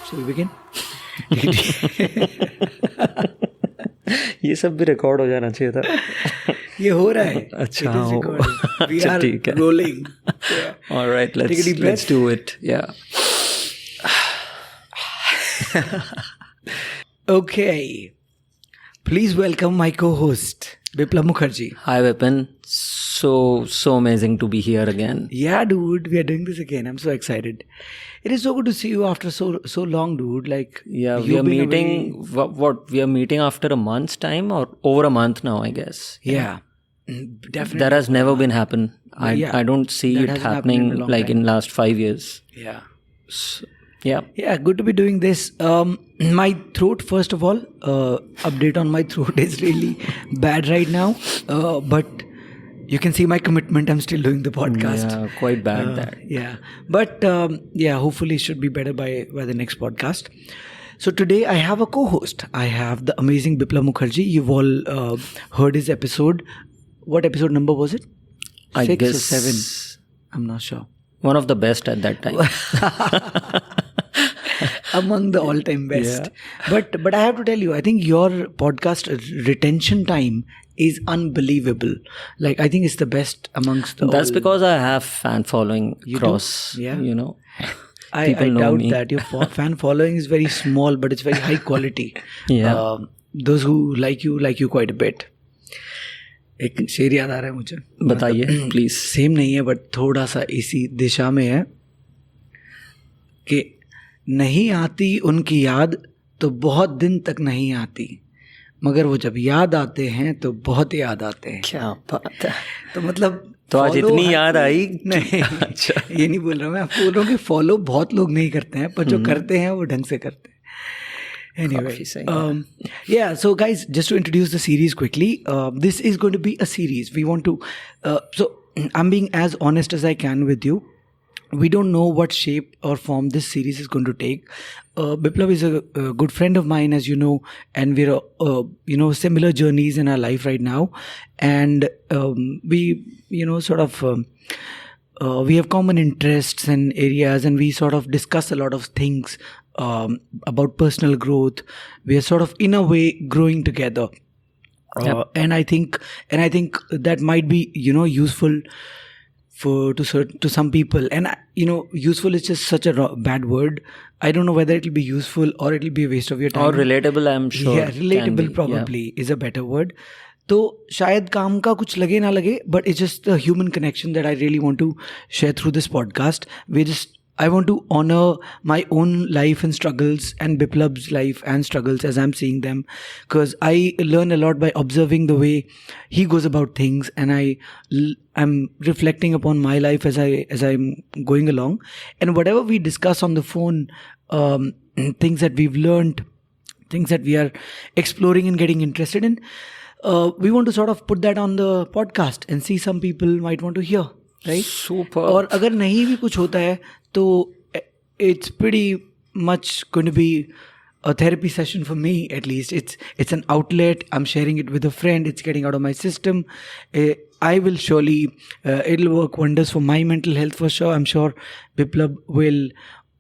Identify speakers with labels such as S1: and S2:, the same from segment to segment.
S1: Shall we begin?
S2: ये सब भी रिकॉर्ड हो जाना चाहिए था.
S1: ये हो रहा है.
S2: अच्छा,
S1: It is
S2: हो.
S1: recording. We
S2: अच्छा,
S1: are
S2: ठीक है.
S1: rolling. Yeah.
S2: All right,
S1: Take a deep
S2: let's
S1: breath.
S2: do it. Yeah.
S1: Okay. Please welcome my co-host, Biplab Mukherjee.
S2: Hi Vipin. So amazing to be here again.
S1: Yeah, dude, we are doing this again. I'm so excited. It is so good to see you after so long, dude. Like,
S2: Yeah, we
S1: you've
S2: are
S1: been
S2: meeting.
S1: away.
S2: What we are meeting after a month's time or over a month now, I guess.
S1: Yeah, definitely.
S2: That has never been happened.
S1: Yeah,
S2: I don't see
S1: that
S2: it
S1: hasn't happened in
S2: happening
S1: a long
S2: like
S1: time.
S2: in last 5 years.
S1: Yeah.
S2: Yeah.
S1: Yeah, good to be doing this. My throat, first of all, update on my throat is really bad right now. But you can see my commitment. I'm still doing the podcast.
S2: Yeah, quite bad that.
S1: Yeah. But yeah, hopefully it should be better by the next podcast. So today I have a co-host. I have the amazing Biplab Mukherjee. You've all heard his episode. What episode number was it?
S2: I
S1: 6
S2: guess
S1: or 7? I'm not sure.
S2: One of the best at that time.
S1: Among the all-time best. But I have to tell you, I think your podcast retention time is unbelievable. Like, I think it's the best amongst the
S2: That's
S1: all.
S2: because I have fan following
S1: You do?
S2: across,
S1: Yeah.
S2: you know.
S1: I
S2: people know
S1: doubt
S2: me.
S1: that. Your fan following is very small, but it's very high quality.
S2: Yeah.
S1: Those who like you quite a bit. एक शेर याद आ रहा है मुझे.
S2: बताइए please.
S1: Same नहीं है but थोड़ा सा इसी दिशा में है कि नहीं आती उनकी याद तो बहुत दिन तक नहीं आती, मगर वो जब याद आते हैं तो बहुत याद आते हैं.
S2: क्या बात है.
S1: तो मतलब
S2: तो आज
S1: follow
S2: इतनी याद आई.
S1: नहीं.
S2: अच्छा.
S1: ये नहीं बोल रहा मैं आपको बोल रहा हूँ कि फॉलो बहुत लोग नहीं करते हैं, पर जो करते हैं वो ढंग से करते हैं. Anyway,
S2: काफी सही.
S1: yeah, so guys, just to introduce the series quickly, this is going to be a series. We want to, so I'm being as honest as I can with you. We don't know what shape or form this series is going to take. Biplab is a good friend of mine, as you know, and we're, similar journeys in our life right now. And we, sort of, we have common interests and areas, and we sort of discuss a lot of things about personal growth. We are sort of, in a way, growing together.
S2: Yep.
S1: And I think that might be, useful to some people. And useful is just such a bad word. I don't know whether it will be useful or it will be a waste of your time.
S2: Or relatable, I'm sure.
S1: Yeah, relatable probably is a better word. तो शायद काम का कुछ लगे ना लगे, but it's just the human connection that I really want to share through this podcast. I want to honor my own life and struggles and Biplab's life and struggles as I'm seeing them, because I learn a lot by observing the way he goes about things, and I'm reflecting upon my life as I'm going along, and whatever we discuss on the phone, things that we've learned, things that we are exploring and getting interested in, we want to sort of put that on the podcast and see some people might want to hear. Right?
S2: Super.
S1: और अगर नहीं भी कुछ होता है तो it's pretty much going to be a therapy session for me, at least. It's an outlet. I'm sharing it with a friend. It's getting out of my system. I will surely, it'll work wonders for my mental health for sure. I'm sure Biplab will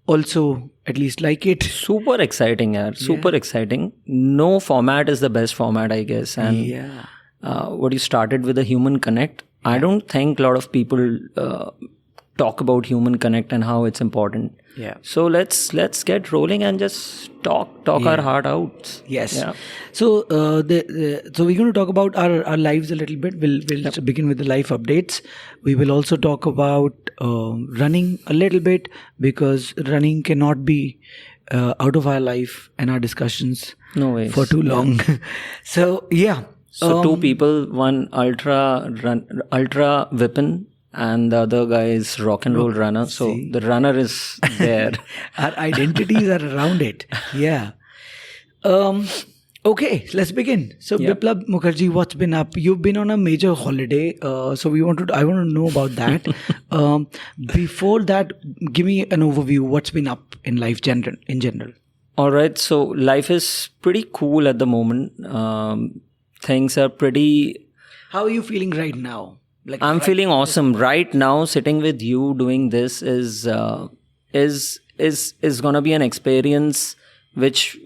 S1: also at least like it.
S2: Super exciting, yaar. Super exciting. No format is the best format, I guess. And what you started with the human connect. I don't think a lot of people talk about human connect and how it's important.
S1: Yeah.
S2: So let's get rolling and just talk our heart out.
S1: Yes.
S2: Yeah.
S1: So so we're going to talk about our lives a little bit. We'll begin with the life updates. We will also talk about running a little bit, because running cannot be out of our life and our discussions
S2: No way.
S1: for too long. So yeah.
S2: So two people, one ultra Vipin, and the other guy is rock and roll runner. So the runner is there.
S1: Our identities are around it. Yeah. Okay, let's begin. So Biplab Mukherjee, what's been up? You've been on a major holiday. So I want to know about that. Before that, give me an overview. What's been up in life in general?
S2: All right. So life is pretty cool at the moment. Things are pretty.
S1: How are you feeling right now?
S2: I'm feeling awesome right now. Sitting with you doing this is is going to be an experience which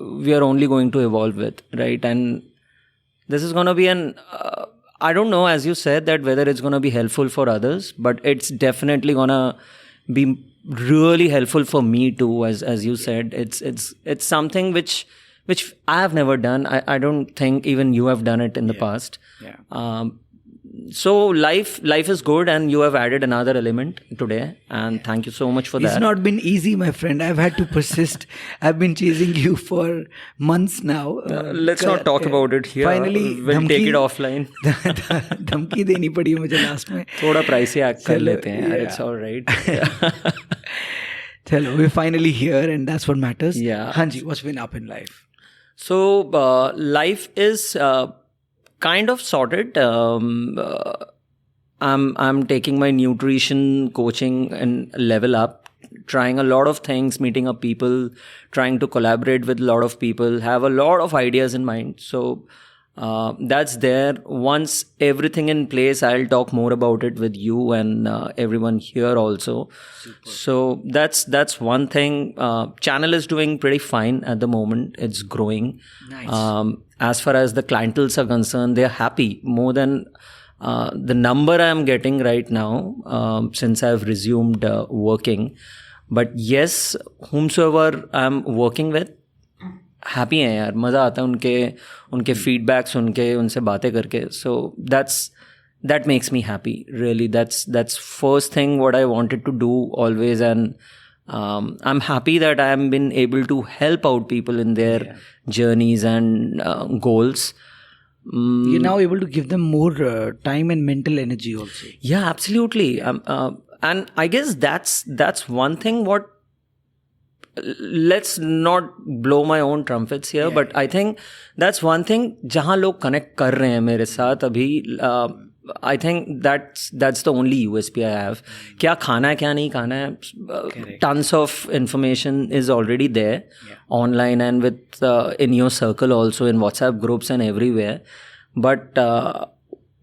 S2: we are only going to evolve with, right? And this is going to be I don't know, as you said, that whether it's going to be helpful for others, but it's definitely going to be really helpful for me too. As you said, it's something which I have never done. I don't think even you have done it in the past.
S1: Yeah.
S2: So life is good, and you have added another element today, and thank you so much for that.
S1: It's not been easy, my friend. I've had to persist. I've been chasing you for months now.
S2: Let's not talk about it here.
S1: Finally,
S2: we'll take it offline.
S1: धमकी देनी पड़ी मुझे last में.
S2: थोड़ा pricey act कर लेते हैं. It's all right.
S1: Chalo, we're finally here, and that's what matters.
S2: Yeah.
S1: Hanji, what's been up in life?
S2: So life is kind of sorted. I'm taking my nutrition coaching and level up, trying a lot of things, meeting up people, trying to collaborate with a lot of people, have a lot of ideas in mind. So that's there. Once everything in place, I'll talk more about it with you and everyone here also. Super. So that's one thing. Channel is doing pretty fine at the moment. It's growing.
S1: Nice.
S2: As far as the clientels are concerned, they're happy more than the number I'm getting right now since I've resumed working. But yes, whomsoever I'm working with, happy हैं यार. मज़ा आता है उनके feedback सुन के, उनसे बातें करके. सो that makes me happy, really. That's first thing what I wanted to do always, and I'm happy that I have been able to help out people in their journeys and goals.
S1: You're now able to give them more time and mental energy also.
S2: Yeah, absolutely. And I guess that's one thing what, let's not blow my own trumpets here, but I think that's one thing जहाँ लोग connect कर रहे हैं मेरे साथ अभी. I think that's the only USP I have. क्या खाना है क्या नहीं खाना है, tons of information is already there online and with in your circle also, in WhatsApp groups and everywhere. But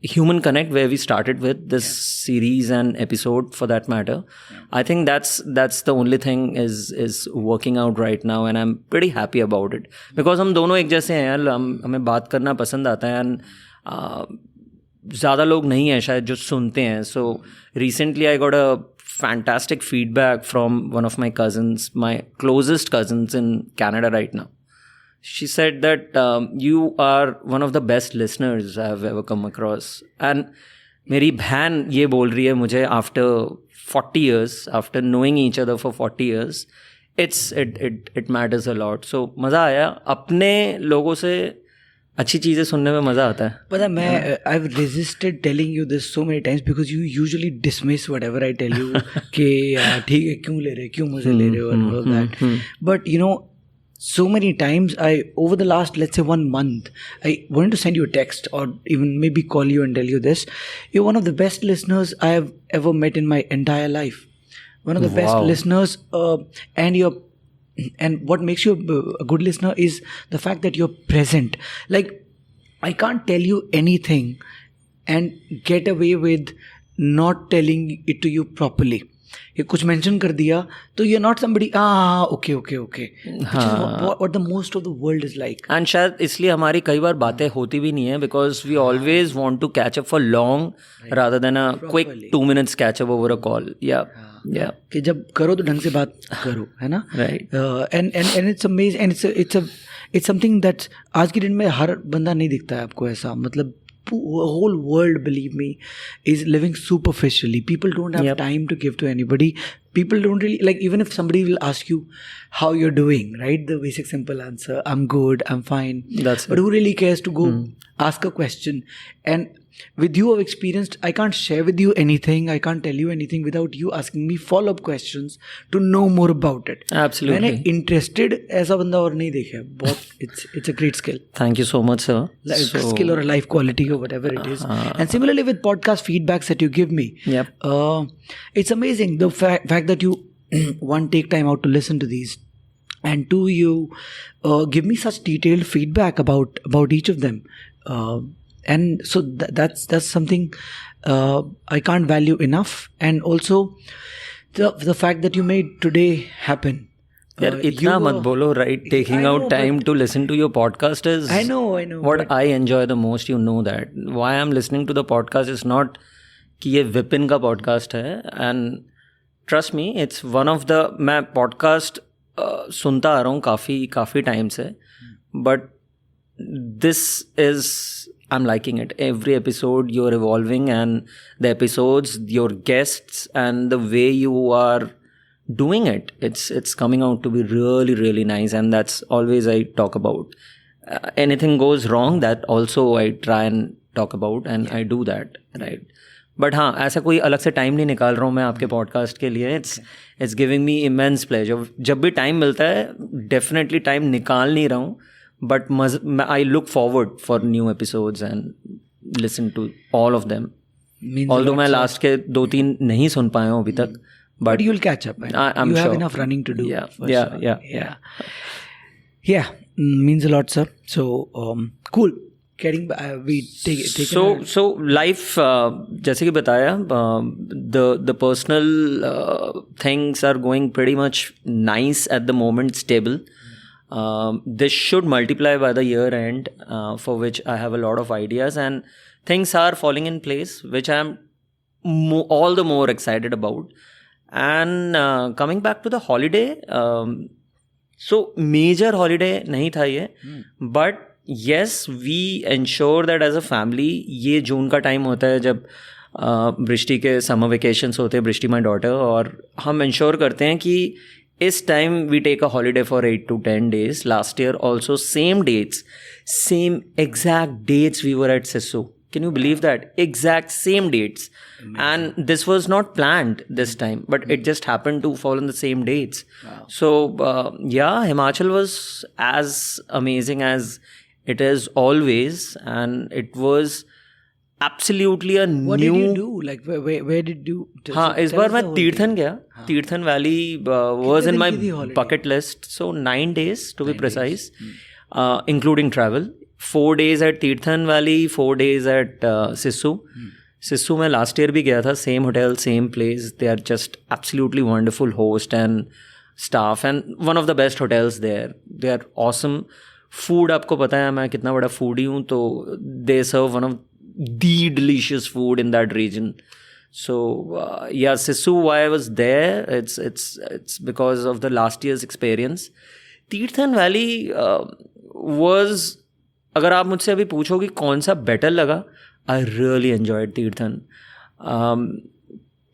S2: human connect, where we started with this series and episode for that matter, I think that's the only thing is working out right now, and I'm pretty happy about it because हम दोनों एक जैसे हैं यार. हमें बात करना पसंद आता है, and ज़्यादा लोग नहीं हैं शायद जो सुनते हैं. So recently I got a fantastic feedback from one of my cousins, my closest cousins in Canada right now. She said that you are one of the best listeners I have ever come across. And मेरी बहन ये बोल रही है मुझे after 40 years, after knowing each other for 40 years, it matters a lot. So मज़ा आया. अपने लोगों से अच्छी चीज़ें सुनने में मज़ा आता है.
S1: पता मैं I've resisted telling you this so many times because you usually dismiss whatever I tell you कि ठीक है क्यों ले रहे, क्यों मुझे ले रहे हो and all that. But you know, so many times over the last, let's say 1 month, I wanted to send you a text or even maybe call you and tell you this. You're one of the best listeners I have ever met in my entire life. One of the best listeners, and what makes you a good listener is the fact that you're present. Like, I can't tell you anything and get away with not telling it to you properly. ये कुछ mention कर दिया तो you're not somebody okay, which is what the most of the world is like.
S2: And शायद इसलिए हमारी कई बार बातें होती भी नहीं है because we always want to catch up for long rather than a quick 2 minutes catch up over a call. Yeah.
S1: कि जब करो तो ढंग से बात करो, है ना?
S2: Right.
S1: And it's amazing, and it's something that आज के दिन में हर बंदा नहीं दिखता है आपको ऐसा. मतलब the whole world, believe me, is living superficially. People don't have time to give to anybody. People don't really, like, even if somebody will ask you how you're doing, right? The basic simple answer, I'm good, I'm fine.
S2: But
S1: who really cares to go ask a question? And with you, I've experienced, I can't share with you anything, I can't tell you anything without you asking me follow-up questions to know more about it.
S2: Absolutely.
S1: मैंने interested ऐसा बंदा और नहीं देखा बहुत. It's a great skill.
S2: Thank you so much, sir.
S1: Skill or a life quality or whatever it is. And similarly with podcast feedbacks that you give me, it's amazing the fact that you one, take time out to listen to these, and two, you give me such detailed feedback about each of them. And so that's something I can't value enough. And also the fact that you made today happen.
S2: यार इतना मत बोलो, right? Taking out time to listen to your podcast is
S1: I know
S2: what I enjoy the most. You know that. Why I'm listening to the podcast is not कि ये विपिन का podcast है, and trust me, it's one of the, मैं podcast सुनता आ रहा हूँ काफ़ी time से, but this is, I'm liking it. Every episode you're evolving, and the episodes, your guests, and the way you are doing it, it's coming out to be really, really nice. And that's always I talk about. Anything goes wrong, that also I try and talk about, and I do that, right? But हाँ, ऐसा कोई अलग से time नहीं निकाल रहा हूँ मैं आपके पॉडकास्ट के लिए. It's giving me immense pleasure. जब भी टाइम मिलता है, डेफिनेटली टाइम निकाल नहीं रहा हूँ, but I look forward for new episodes and listen to all of them. Although मैं लास्ट के 2-3 नहीं सुन पाया हूँ अभी तक,
S1: but you'll catch up.
S2: I'm
S1: you
S2: sure.
S1: have enough running to do.
S2: Yeah.
S1: Means a lot, sir. So cool. Getting we take
S2: so life, जैसे कि बताया, the personal things are going pretty much nice at the moment, stable. This should multiply by the year end, for which I have a lot of ideas, and things are falling in place, which I am all the more excited about. And coming back to the holiday, so major holiday नहीं था ये, but yes, we ensure that as a family, ये जून का time होता है जब बृष्टि के summer vacations होते हैं, बृष्टि माई डॉटर, और हम इंश्योर करते हैं कि इस time we take a holiday for 8 to 10 days. Last year also same dates, same exact dates we were at Sissu. Can you believe that? Exact same dates. Amazing. And this was not planned this time, but it just happened to fall on the same dates. Wow. So, Himachal was as amazing as it is always, and it was absolutely a
S1: What
S2: new...
S1: did you do? Like, where did you...
S2: हाँ, इस बार मैं तीर्थन गया. Tirthan valley was in my bucket list. So 9 days to be precise, including travel. 4 days at Tirthan Valley, 4 days at Sissu. Sissu में last year भी गया था. Same hotel, same place. They are just absolutely wonderful host and staff, and one of the best hotels there. They are awesome. Food, आपको पता है मैं कितना बड़ा foodie हूँ, तो they serve one of the delicious food in that region. So Sissu, why I was there, it's because of the last year's experience. Tirthan Valley was, अगर आप मुझसे अभी पूछो कि कौन सा बेटर लगा, I really enjoyed Tirthan.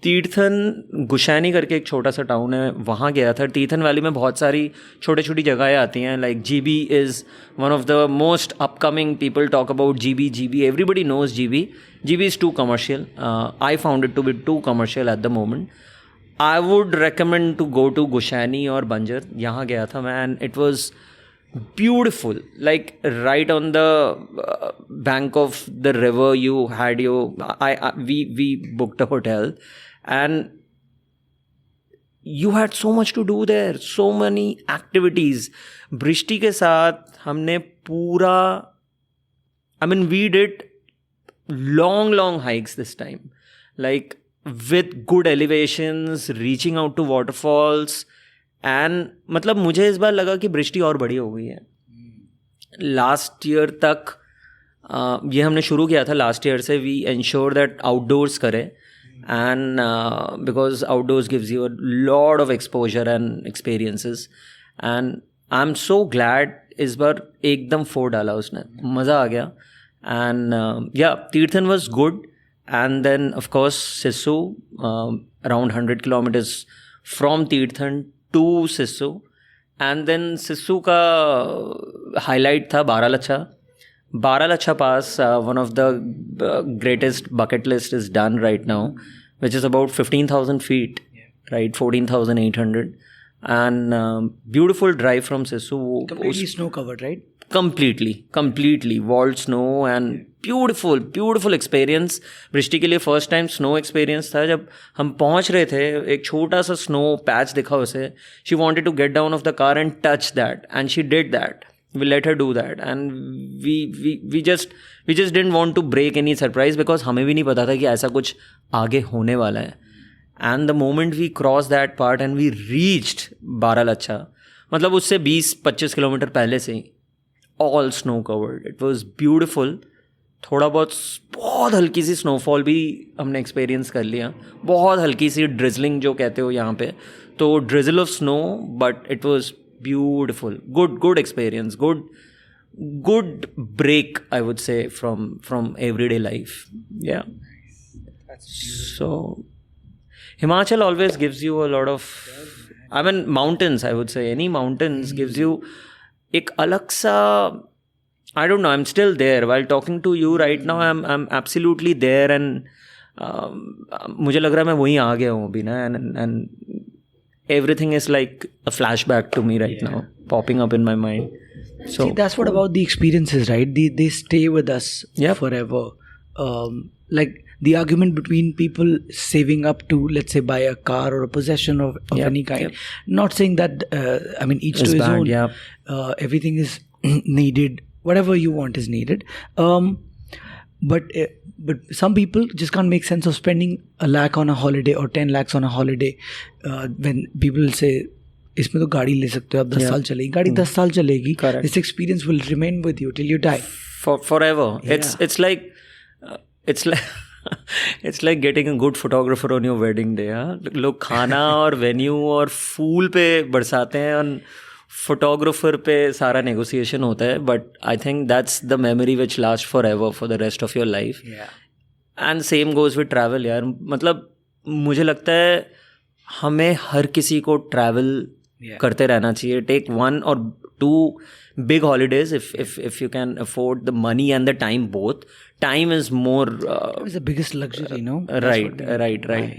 S2: Tirthan Gushaini करके एक छोटा सा टाउन है, वहाँ गया था. तीर्थन वैली में बहुत सारी छोटी छोटी जगहें आती हैं, like GB is one of the most upcoming. People talk about GB, everybody knows GB is too commercial. I found it to be too commercial at the moment. I would recommend to go to Gushaini और बंजर. यहाँ गया था मैं, and it was beautiful, like right on the bank of the river. You had we booked a hotel, and you had so much to do there, so many activities. बृष्टि के साथ हमने पूरा, we did long hikes this time, like with good elevations, reaching out to waterfalls. And मतलब मुझे इस बार लगा कि बृष्टि और बड़ी हो गई है. लास्ट ईयर तक ये हमने शुरू किया था लास्ट ईयर से. वी एंश्योर दैट आउटडोर्स करें, and because outdoors gives you a lot of exposure and experiences. And I am so glad इस बार एकदम फोड़ डाला उसने, मज़ा आ गया. And Tirthan was good. And then of course Sissu, around 100 kilometers from Tirthan to Sissu. And then Sissu का highlight था Baralachha Pass. One of the greatest bucket list is done right now, which is about 15,000 feet, right? 14,800. And beautiful drive from Sissu.
S1: Completely snow covered, right?
S2: Completely walled snow, and beautiful experience. बृष्टि के लिए first time snow experience था. जब हम पहुंच रहे थे, एक छोटा सा स्नो पैच दिखा उसे. She wanted to get down off the car and touch that, and she did that. We let her do that, and we just didn't want to break any surprise, because हमें भी नहीं पता था कि ऐसा कुछ आगे होने वाला है. and the moment we crossed that part and we reached Baralacha, मतलब उससे 20-25 किलोमीटर पहले से ही all snow covered. It was beautiful. थोड़ा बहुत हल्की सी स्नोफॉल भी हमने एक्सपीरियंस कर लिया, बहुत हल्की सी ड्रिजलिंग जो कहते हो यहाँ पे, तो drizzle of snow, but it was beautiful. Good experience, good break, I would say, from everyday life. Yeah. So Himachal always gives you a lot of, I mean, mountains, I would say, any mountains gives you एक अलग सा, I don't know, I'm still there. While talking to you right now, I'm absolutely there, and मुझे लग रहा है मैं वहीं आ गया हूँ अभी ना, and everything is like a flashback to me right now, popping up in my mind. So
S1: see, that's what about the experiences, right? They stay with us forever. Like the argument between people saving up to, let's say, buy a car or a possession of any kind. Not saying that, I mean, each to his own.
S2: Yeah.
S1: Everything is needed. Whatever you want is needed. But some people just can't make sense of spending 1 lakh on a holiday or 10 lakhs on a holiday. When people say, इसमें तो गाड़ी ले सकते हो आप, 10 साल चलेगी गाड़ी, 10 साल चलेगी. This experience will remain with you till you die.
S2: Forever. Yeah. It's like getting a good photographer on your wedding day. हाँ, लोग खाना और वेन्यू और फूल पे बरसाते हैं, और फोटोग्राफर पे सारा नेगोशिएशन होता है, but I think that's the memory which last for ever for the rest of your life. And same goes with travel यार. मतलब मुझे लगता है हमें हर किसी को ट्रैवल करते रहना चाहिए. Take 1 or 2 big holidays if you can afford the money and the time both. Time is more
S1: it's the biggest luxury, you know.
S2: Right.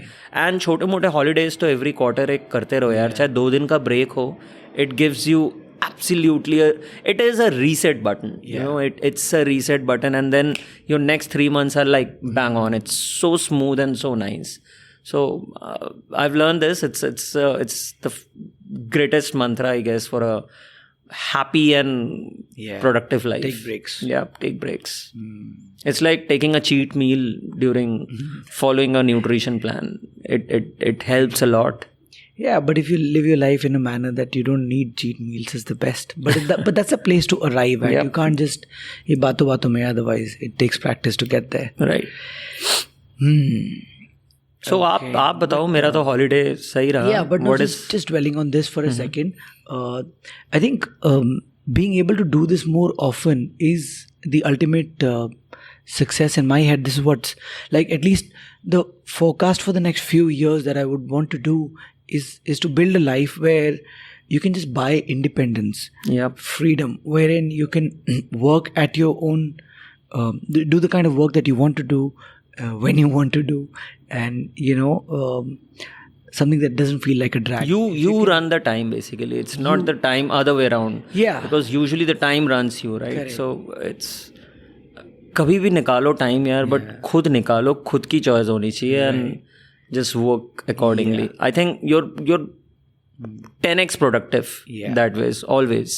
S2: And छोटे मोटे holidays तो every quarter एक करते रहो यार, चाहे 2 दिन का break हो. It gives you absolutely it is a reset button. You know, it's a reset button, and then your next 3 months are like bang on. It's so smooth and so nice. So I've learned this. It's the greatest mantra, I guess, for a happy and productive life.
S1: Take breaks.
S2: Yeah, take breaks. It's like taking a cheat meal during following a nutrition plan. It helps a lot.
S1: Yeah, but if you live your life in a manner that you don't need cheat meals, is the best. But that's a place to arrive at. You can't just ye baaton mein, otherwise it takes practice to get there.
S2: Right. So आप बताओ, मेरा तो holiday सही रहा.
S1: Yeah, but just dwelling on this for a second. I think being able to do this more often is the ultimate success in my head. This is what's like, at least the forecast for the next few years that I would want to do is to build a life where you can just buy independence, freedom, wherein you can work at your own, do the kind of work that you want to do when you want to do, and you know, something that doesn't feel like a drag.
S2: You run the time basically. It's not the time other way around.
S1: Yeah.
S2: Because usually the time runs you, right?
S1: Correct.
S2: So it's कभी भी निकालो time यार, but खुद निकालो, खुद की choice होनी चाहिए, and just work accordingly. I think you're 10x productive that way, always.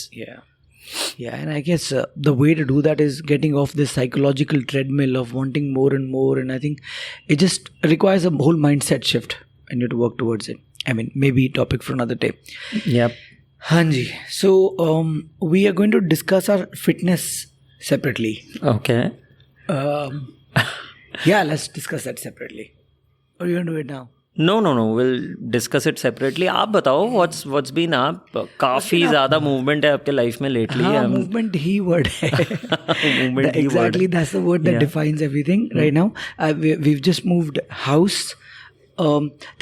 S1: Yeah, and I guess the way to do that is getting off this psychological treadmill of wanting more and more, and I think it just requires a whole mindset shift, and you have to work towards it. I mean, maybe topic for another day.
S2: Yep.
S1: Hanji. So we are going to discuss our fitness separately.
S2: Okay.
S1: Yeah, let's discuss that separately. Or you want to do it now?
S2: No. We'll discuss it separately. आप बताओ, what's been up? काफी ज़्यादा movement है आपके life में lately.
S1: हाँ, movement ही word है.
S2: Movement he
S1: exactly, that's the word that defines everything right now. We've just moved house.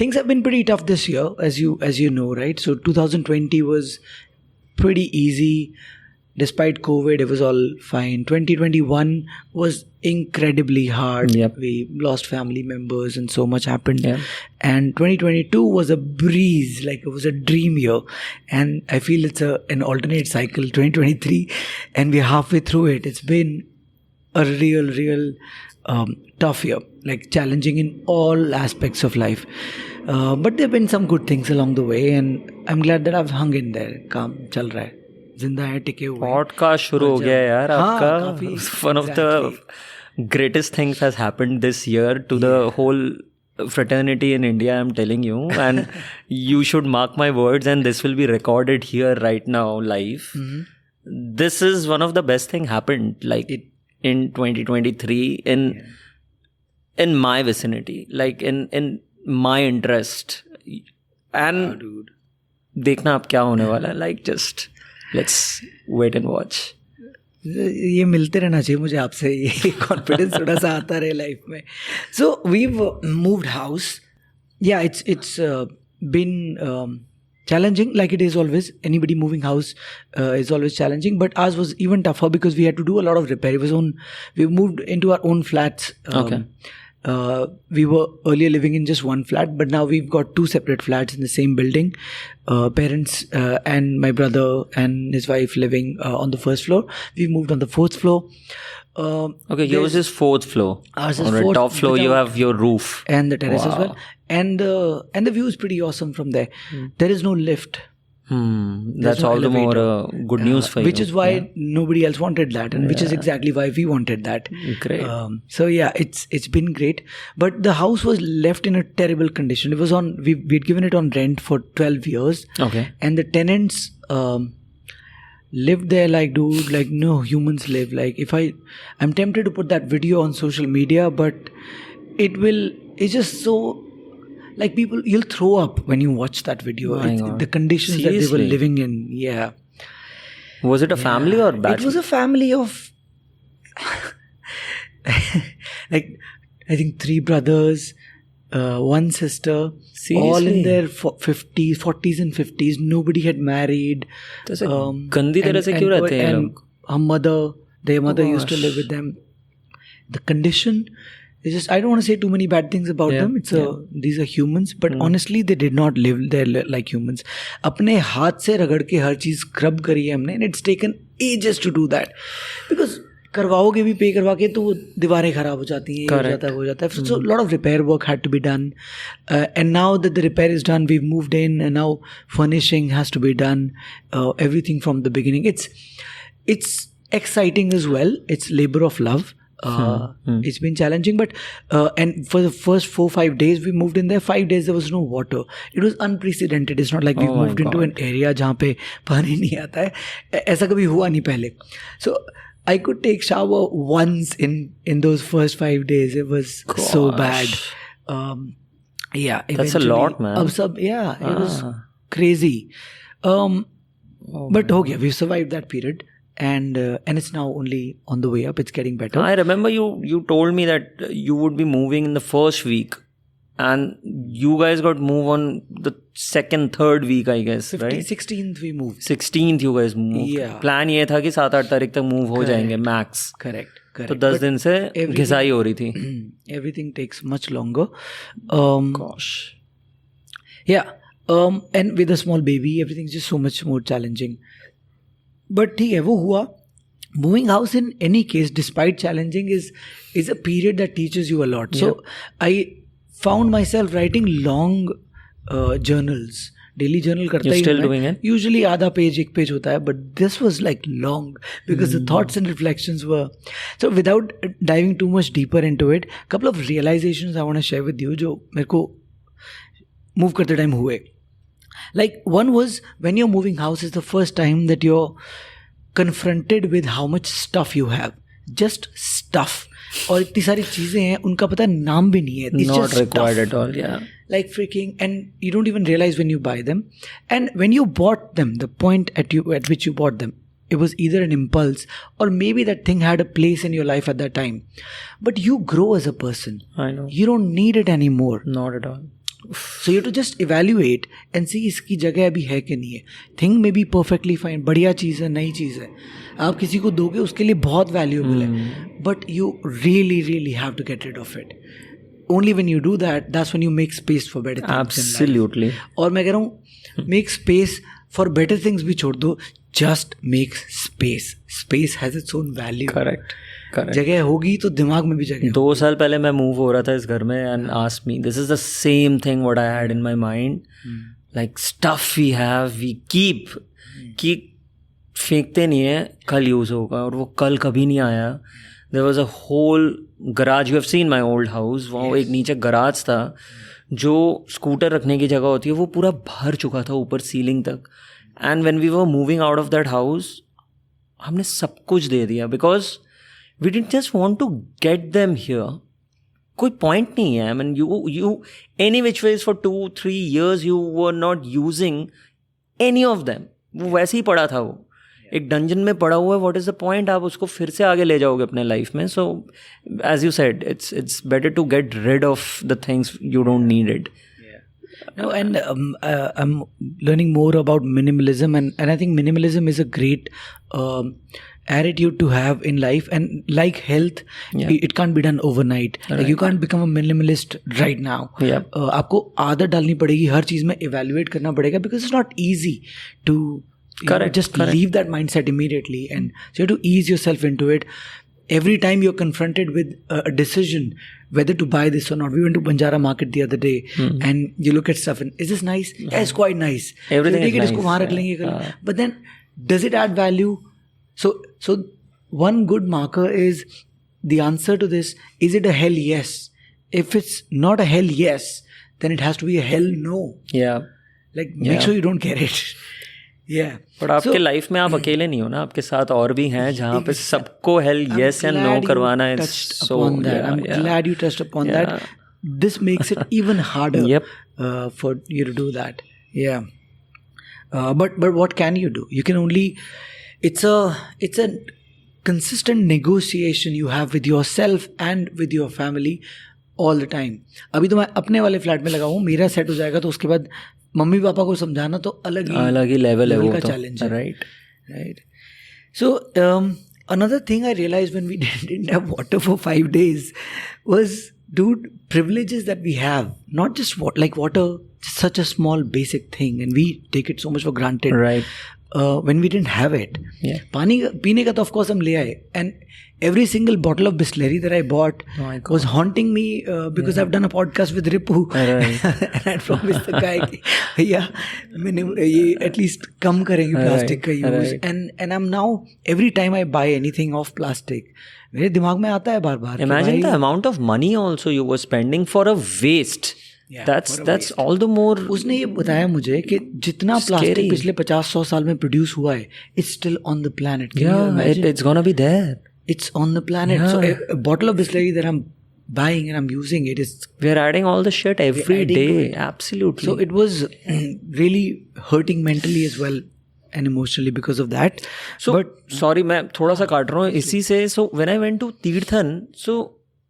S1: Things have been pretty tough this year, as you know, right? So 2020 was pretty easy. Despite COVID, it was all fine. 2021 was incredibly hard.
S2: Yep.
S1: We lost family members and so much happened. And 2022 was a breeze, like it was a dream year. And I feel it's an alternate cycle, 2023, and we're halfway through it. It's been a real tough year, like challenging in all aspects of life. But there have been some good things along the way, and I'm glad that I've hung in there. काम चल रहा है, जिंदा है, टिके हुए.
S2: Podcast शुरू हो गया यार आपका. One of the greatest things has happened this year to the whole fraternity in India, I'm telling you, and you should mark my words, and this will be recorded here right now live. This is one of the best thing happened like in 2023 in my vicinity, like in my interest. And देखना अब क्या होने वाला है, like just let's wait and watch.
S1: ये मिलते रहना चाहिए मुझे आपसे, ये कॉन्फिडेंस थोड़ा सा आता रहे लाइफ में. So we've moved house. या it's been challenging, like it is always. Anybody moving house is always challenging, but ours was even tougher because we had to do a lot of repair. We moved into our own flats.
S2: Okay.
S1: We were earlier living in just one flat, but now we've got 2 separate flats in the same building. Parents and my brother and his wife living on the first floor. We moved on the 4th floor.
S2: Okay, yours is 4th floor.
S1: Ours is
S2: on the
S1: 4th,
S2: top floor you have your roof
S1: and the terrace as well. And the view is pretty awesome from there. There is no lift.
S2: That's
S1: no
S2: all the more
S1: elevator.
S2: good news for you.
S1: Which is why nobody else wanted that, and which is exactly why we wanted that.
S2: Great.
S1: So yeah, it's been great. But the house was left in a terrible condition. It was we'd given it on rent for 12 years.
S2: Okay.
S1: And the tenants lived there like, dude, like no humans live. Like I'm tempted to put that video on social media, but it's just so, like, people, you'll throw up when you watch that video. The conditions that they were living in. Yeah.
S2: Was it a family or bad?
S1: It was a family of like, I think 3 brothers, 1 sister.
S2: Seriously?
S1: All in their 40s and 50s. Nobody had married.
S2: गंदी तरह से क्यों रहते हैं
S1: and their mother used to live with them. The condition is just, I don't want to say too many bad things about them. These are humans, but honestly they did not live there like humans. अपने हाथ से रगड़ के हर चीज scrub करी है हमने, and it's taken ages to do that, because करवाओगे भी पे करवा के तो वो दीवारें खराब हो जाती हैं, हो जाता है. So a lot of repair work had to be done, and now that the repair is done, we've moved in, and now furnishing has to be done, everything from the beginning. It's exciting as well. It's labor of love. It's been challenging, but and for the first 4-5 days we moved in there, 5 days there was no water. It was unprecedented. It's not like we moved into an area जहाँ पे पानी नहीं आता है. ऐसा कभी हुआ नहीं पहले. So I could take shower once in those first 5 days. It was so bad. Yeah,
S2: that's a lot, man.
S1: It was crazy. But हो गया. We survived that period. And it's now only on the way up. It's getting better.
S2: I remember you told me that you would be moving in the first week, and you guys got moved on the 2nd, 3rd week, I guess, right?
S1: 16th we moved.
S2: 16th you guys moved.
S1: Yeah.
S2: Plan ये था कि 7-8 तारीख तक move हो जाएंगे max.
S1: Correct.
S2: तो 10 दिन से घिसाई हो रही थी.
S1: Everything takes much longer.
S2: Gosh.
S1: Yeah. And with a small baby, everything's just so much more challenging. But ठीक है, वो हुआ. Moving house in any case, despite challenging, is a period that teaches you a lot. So I found myself writing long journals. Daily journal करता ही हूँ.
S2: You're still doing it?
S1: Usually आधा page 1 page होता है, but this was like long because the thoughts and reflections were. So without diving too much deeper into it, couple of realizations I want to share with you जो मेरे को move करते time हुए. Like, one was, when you're moving house, is the first time that you're confronted with how much stuff you have. Just stuff. और इतनी सारी चीजें हैं, उनका पता नाम भी नहीं है. It's
S2: not
S1: just
S2: required
S1: stuff.
S2: at all. Yeah.
S1: Like freaking, and you don't even realize when you buy them. And when you bought them, the point at which you bought them, it was either an impulse, or maybe that thing had a place in your life at that time. But you grow as a person.
S2: I know.
S1: You don't need it anymore.
S2: Not at all.
S1: So you have to just evaluate and see इसकी जगह अभी है कि नहीं है. Thing may be perfectly fine. बढ़िया चीज़ है, नई चीज़ है. आप किसी को दोगे उसके लिए बहुत valuable है. But you really, really have to get rid of it. Only when you do that, that's when you make space for better things.
S2: Absolutely.
S1: In life. और मैं कह रहा हूँ, make space for better things भी छोड़ दो. Just make space. Space has its own value.
S2: Correct.
S1: जगह होगी तो दिमाग में भी जगह.
S2: 2 साल पहले मैं मूव हो रहा था इस घर में, and asked me, this is the same thing what I had in my mind. Like stuff we have, we keep कि फेंकते नहीं है, कल यूज़ होगा, और वो कल कभी नहीं आया. There was a whole garage. You have seen my old house. वहाँ एक नीचे garage था जो स्कूटर रखने की जगह होती है, वो पूरा भर चुका था ऊपर सीलिंग तक. And when we were moving out of that house, हमने सब कुछ दे दिया because we didn't just want to get them here. कोई point नहीं है. I mean, you any which ways for 2-3 years you were not using any of them. वो वैसे ही पड़ा था. वो एक डंजन में पड़ा हुआ है. What is the point? आप उसको फिर से आगे ले जाओगे अपने लाइफ में. So as you said, it's better to get rid of the things you don't need it.
S1: No, and I'm learning more about minimalism, and I think minimalism is a great attitude to have in life. And like health, it can't be done overnight. Right. Like you can't become a minimalist right now. आपको आदत डालनी पड़ेगी, हर चीज़ में evaluate करना पड़ेगा, because it's not easy to just leave that mindset immediately, and so you have to ease yourself into it. Every time you're confronted with a decision whether to buy this or not. We went to Banjara Market the other day, and you look at stuff and, is this nice? Yeah, it's quite nice.
S2: Everything is nice.
S1: इसको वहाँ रख लेंगे. But then, does it add value? So one good marker is the answer to this. Is it a hell yes? If it's not a hell yes, then it has to be a hell no.
S2: Yeah.
S1: Like make sure you don't get it. Yeah.
S2: But आपके life में आप अकेले नहीं हो ना, आपके साथ और भी हैं जहाँ पे सबको हेल yes and no करवाना है. So
S1: I'm glad you touched upon that. This makes it even harder for you to do that. Yeah. But what can you do? You can only, it's a consistent negotiation you have with yourself and with your family all the time. अभी तो मैं अपने वाले flat में लगा हूँ, मेरा set हो जाएगा तो उसके बाद मम्मी पापा को समझाना तो अलग ही
S2: लेवल है, वो
S1: का
S2: तो
S1: चैलेंज है.
S2: Right.
S1: So another thing I realized when we didn't have water for 5 days was, dude, privileges that we have, not just like water, such a small basic thing, and we take it so much for granted.
S2: Right.
S1: When we didn't have it. पानी पीने का तो of course हम ले आए, and every single bottle of Bisleri that I bought was haunting me because I've done a podcast with Ripu. And I promised the guy कि भैया मैंने ये at least कम करेंगे प्लास्टिक का use. And I'm now, every time I buy anything of plastic, मेरे दिमाग में आता है बार बार.
S2: Imagine the amount of money also you were spending for a waste. That's all the more.
S1: उसने ये बताया मुझे कि जितना प्लास्टिक पिछले 50-100 साल में प्रोड्यूस हुआ है, it's still on the planet.
S2: It's gonna be there.
S1: It's on the planet. So a bottle of Bisleri that I'm buying and I'm using it is,
S2: we're adding all the shit every day. Absolutely.
S1: So it was really hurting mentally as well and emotionally because of that.
S2: So but sorry, मैं थोड़ा सा काट रहा हूँ इसी से. So when I went to Tirthan, so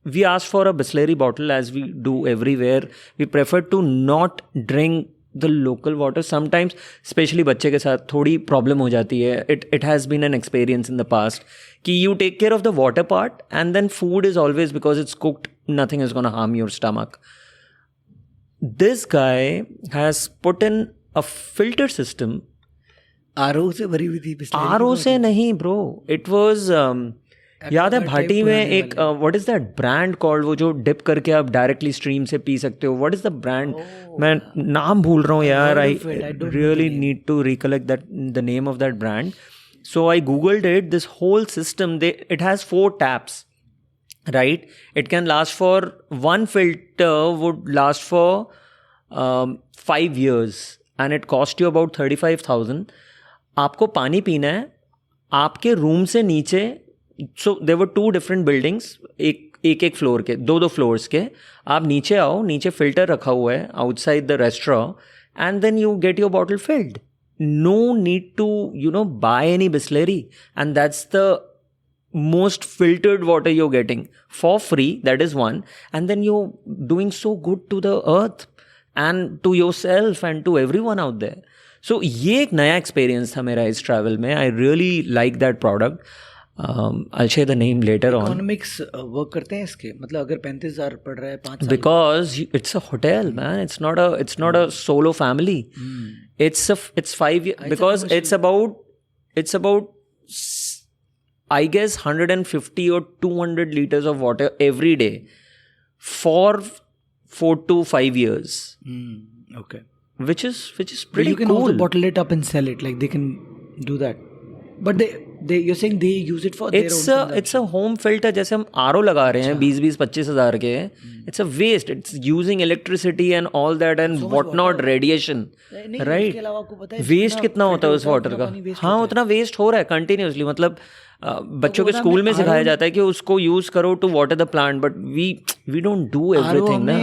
S2: we asked for a Bisleri bottle, as we do everywhere. We prefer to not drink the local water. Sometimes, especially बच्चे के साथ थोड़ी problem हो जाती है. It has been an experience in the past कि you take care of the water part, and then food is always, because it's cooked, nothing is going to harm your stomach. This guy has put in a filter system.
S1: RO से भरी हुई थी Bisleri.
S2: RO से नहीं bro. It was याद है भाटी में एक what is that brand called, वो जो डिप करके आप डायरेक्टली स्ट्रीम से पी सकते हो. What is the brand? मैं नाम भूल रहा हूँ यार. I really need to recollect that the name of that brand. So I googled it. This whole system, it has 4 taps, right? It can last for, one filter would last for 5 years and it cost you about 35,000. आपको पानी पीना है आपके room से नीचे. So there were 2 different buildings, एक floor के, 2 floors के. आप नीचे आओ, नीचे फिल्टर रखा हुआ है outside the restaurant, and then you get your bottle filled. No need to, buy any Bisleri, and that's the most filtered water you're getting for free. That is one. And then you're doing so good to the earth and to yourself and to everyone out there. So ये एक नया experience था मेरा इस travel में. I really like that product. I'll share the name later on.
S1: Economics work करते हैं इसके, मतलब अगर 35,000 पड़ रहा है 5 साल,
S2: because it's a hotel, man. It's not a solo family. It's 5 years, because it's about I guess 150 or 200 liters of water every day for 4 to 5 years.
S1: Okay.
S2: Which is pretty cool.
S1: But you can also bottle it up and sell it. Like they can do that. But you're saying they use it for their own consumption.
S2: It's a home filter. जैसे हम RO लगा रहे हैं 20-25 हज़ार के, it's a waste. It's using electricity and all that and whatnot, radiation, right?
S1: इसके अलावा आपको पता है
S2: वेस्ट कितना होता है उस वाटर का? हाँ, उतना वेस्ट हो रहा है कंटिन्यूसली. मतलब बच्चों के स्कूल में सिखाया जाता है कि उसको यूज करो to water the plant, but we don't do everything ना.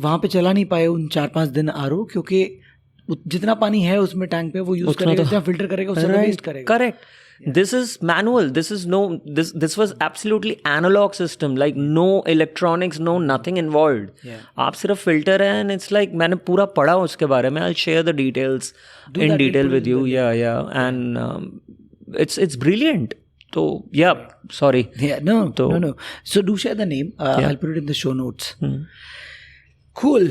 S1: वहाँ पे चला नहीं पाए उन 4-5 दिन RO, क्योंकि जितना पानी है उसमें टैंक पे वो यूज करेगा, जितना फिल्टर करेगा उससे वेस्ट करेगा.
S2: Correct. This is manual. This was absolutely analog system, like no electronics, no nothing involved. आप सिर्फ filter है, and it's like मैंने पूरा पढ़ा उसके बारे में. I'll share the details in detail with you. Yeah, and it's brilliant. So yeah, sorry.
S1: Yeah, no. So do share the name. I'll put it in the show notes. Cool.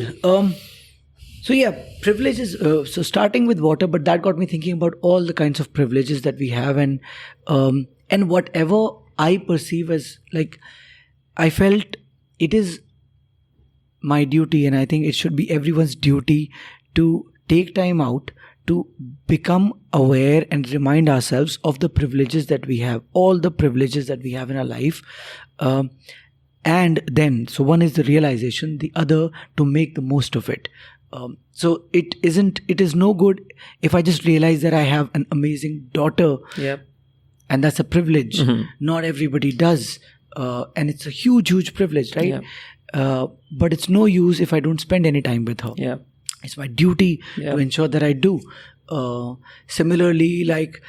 S1: So yeah, privileges. So starting with water, but that got me thinking about all the kinds of privileges that we have, and whatever I perceive as, like, I felt it is my duty, and I think it should be everyone's duty to take time out to become aware and remind ourselves of the privileges that we have, all the privileges that we have in our life. And then, so one is the realization, the other to make the most of it. So it is no good if I just realize that I have an amazing daughter.
S2: Yep.
S1: And that's a privilege. Not everybody does. And it's a huge privilege, right?
S2: Yep.
S1: But it's no use if I don't spend any time with her.
S2: Yeah.
S1: It's my duty to ensure that I do. Similarly, like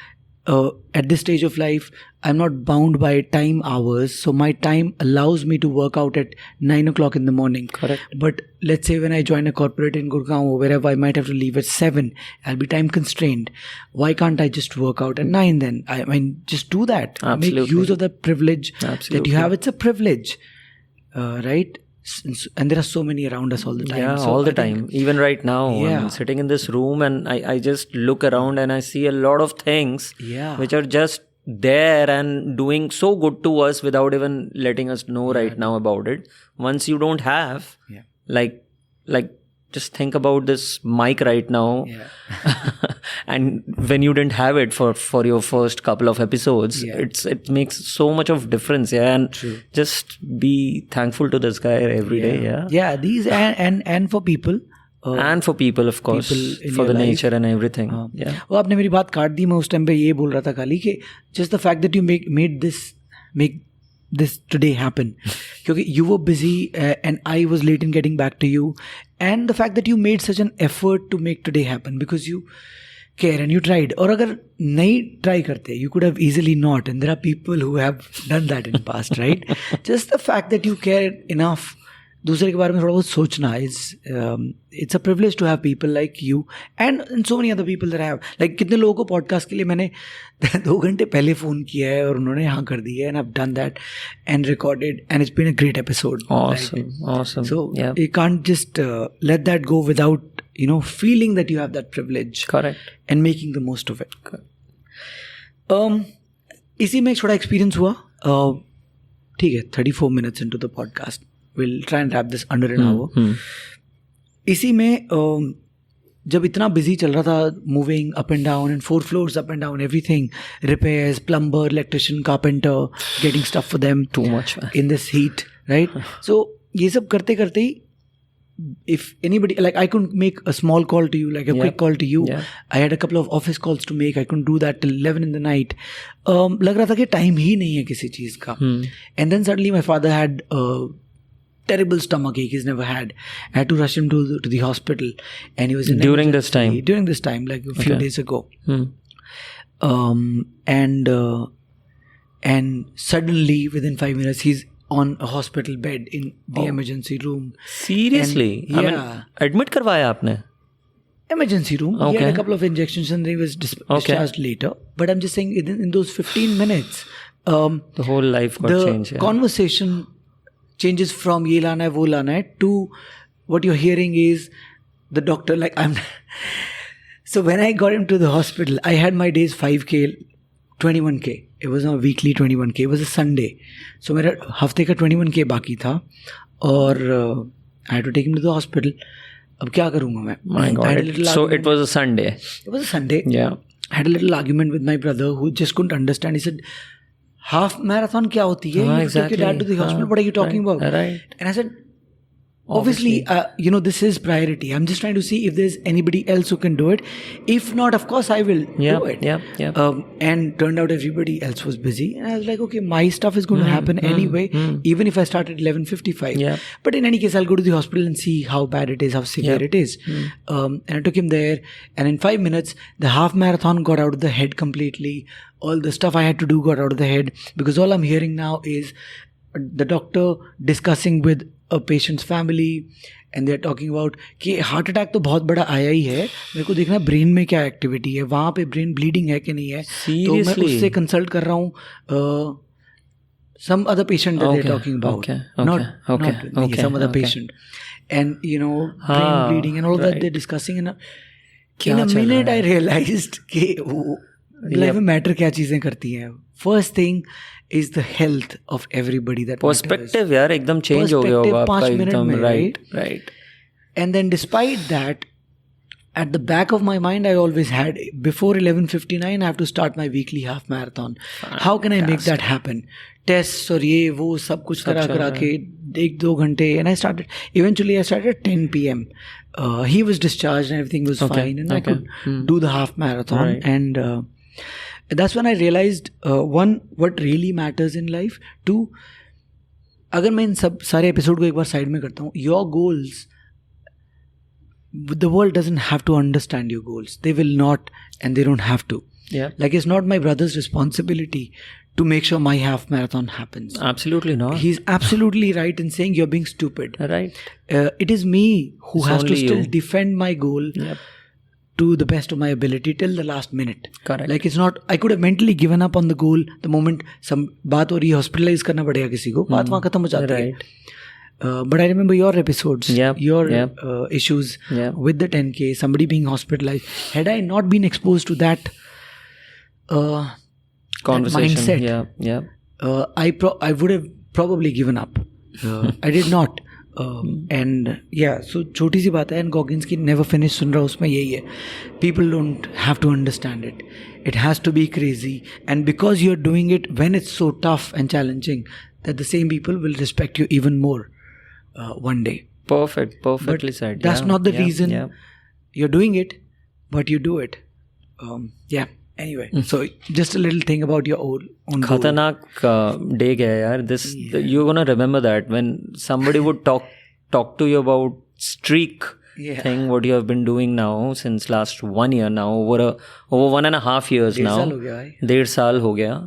S1: at this stage of life, I'm not bound by time hours. So my time allows me to work out at 9 o'clock in the morning.
S2: Correct.
S1: But let's say when I join a corporate in Gurgaon or wherever, I might have to leave at 7. I'll be time constrained. Why can't I just work out at 9 then? I mean, just do that.
S2: Absolutely.
S1: Make use of the privilege that you have. It's a privilege, right? And there are so many around us all the time.
S2: Yeah,
S1: so
S2: all the time. Even right now, I'm sitting in this room and I just look around and I see a lot of things which are just there and doing so good to us without even letting us know right now about it. Once you don't have, like just think about this mic right now. And when you didn't have it for your first couple of episodes, it makes so much of difference. And just be thankful to this guy every day.
S1: Yeah, these and for people.
S2: And for people, of course, for the nature and everything.
S1: वो आपने मेरी बात काट दी. मैं उस time पे ये बोल रहा था खाली कि just the fact that you make this today happen, क्योंकि you were busy and I was late in getting back to you, and the fact that you made such an effort to make today happen because you care and you tried. और अगर नहीं try करते, you could have easily not, and there are people who have done that in the past, right? Just the fact that you care enough दूसरे के बारे में थोड़ा बहुत सोचना it's a privilege to have people like you and so many other people that I have. Like कितने लोगों को पॉडकास्ट के लिए मैंने 2 घंटे पहले फ़ोन किया है और उन्होंने हाँ कर दिया है, and I've done that and recorded, and it's been a great episode.
S2: Awesome.
S1: So you can't just let that go without feeling that you have that privilege.
S2: Correct.
S1: And making the most of it. इसी में एक छोटा experience हुआ. ठीक है, 34 minutes into the podcast. We'll try and wrap this under an hour. इसी में जब इतना बिजी चल रहा था, moving up and down and 4 floors up and down, everything, repairs, plumber, electrician, carpenter, getting stuff for them,
S2: too much
S1: in this heat, right? So ये सब करते करते ही, if anybody, like I couldn't make a small call to you, like a quick call to you. I had a couple of office calls to make. I couldn't do that till 11 in the night. लग रहा था कि time ही नहीं है किसी चीज़ का. And then suddenly my father had terrible stomach ache he's never had. I had to rush him to the hospital, and he was in
S2: during this time,
S1: like a few days ago. And suddenly within 5 minutes he's on a hospital bed in the emergency room.
S2: Seriously?
S1: And,
S2: I mean, admit करवाया आपने?
S1: Emergency room. He had a couple of injections and he was discharged later. But I'm just saying, in those 15 minutes,
S2: the whole life got changed.
S1: Conversation changes from ye lana hai, wo lana hai, to what you're hearing is the doctor, like So when I got him to the hospital, I had my days 5K, 21K. It was a weekly 21K. It was a Sunday. So मेरा हफ्ते का 21K बाकी था, और I had to take him to the hospital. अब क्या करूँगा मैं?
S2: My God. So it was a Sunday.
S1: It was a Sunday.
S2: Yeah.
S1: had a little argument with my brother who just couldn't understand. He said, half marathon kya hoti hai? You
S2: exactly.
S1: take your dad to the hospital. What are you talking about?
S2: Right.
S1: And I said, obviously, this is priority. I'm just trying to see if there's anybody else who can do it. If not, of course, I will do it. And turned out everybody else was busy. And I was like, okay, my stuff is going to happen anyway, even if I start at 11:55.
S2: Yeah.
S1: But in any case, I'll go to the hospital and see how bad it is, how severe it is. And I took him there. And in 5 minutes, the half marathon got out of the head completely. All the stuff I had to do got out of the head. Because all I'm hearing now is the doctor discussing with a patient's family and they're talking about कि heart attack तो बहुत बड़ा आया ही है, मेरे को देखना brain में क्या एक्टिविटी है, वहाँ पे ब्रेन ब्लीडिंग है कि नहीं है. तो मैं उससे कंसल्ट कर रहा हूँ some other patient that they're talking about, not some other patient, and brain bleeding and all that they're discussing. And in a minute I realized कि लाइफ में मैटर क्या चीजें करती हैं. First thing is the health of everybody. That
S2: perspective यार एकदम change हो गया होगा आपका एकदम. Right.
S1: And then despite that, at the back of my mind, I always had, before 11:59, I have to start my weekly half marathon. How can I make that happen? Tests और ये वो सब कुछ करा के 1-2 घंटे. And I started at 10 p.m. He was discharged and everything was fine. And I could do the half marathon. Right. And that's when I realized, one, what really matters in life. Two, अगर मैं इन सब सारे episode को एक बार side में करता हूँ, your goals, the world doesn't have to understand your goals. They will not, and they don't have to.
S2: Yeah.
S1: Like, it's not my brother's responsibility to make sure my half marathon happens.
S2: Absolutely not.
S1: He's absolutely right in saying you're being stupid.
S2: Right.
S1: It is me who has to still defend my goal. Yep. To the best of my ability till the last minute.
S2: Correct.
S1: Like, it's not, I could have mentally given up on the goal the moment some बात हो रही है, hospitalize करना पड़ेगा किसी को, बात वहाँ खत्म हो जाती है. But I remember your episodes, your issues with the 10K, somebody being hospitalized. Had I not been exposed to that
S2: conversation,
S1: that mindset, I would have probably given up. I did not. And so छोटी सी बात है. And Goggins की never finish सुन रहा हूँ, उसमें यही है, people don't have to understand it, it has to be crazy, and because you are doing it when it's so tough and challenging that the same people will respect you even more one day.
S2: Perfectly said.
S1: That's not the reason you're doing it, but you do it. Anyway, so just a little thing about your own
S2: खतरनाक day गया यार. This you're gonna remember that when somebody would talk to you about streak thing, what you have been doing now since last 1 year now, over 1.5 years now. 1.5 साल हो गया.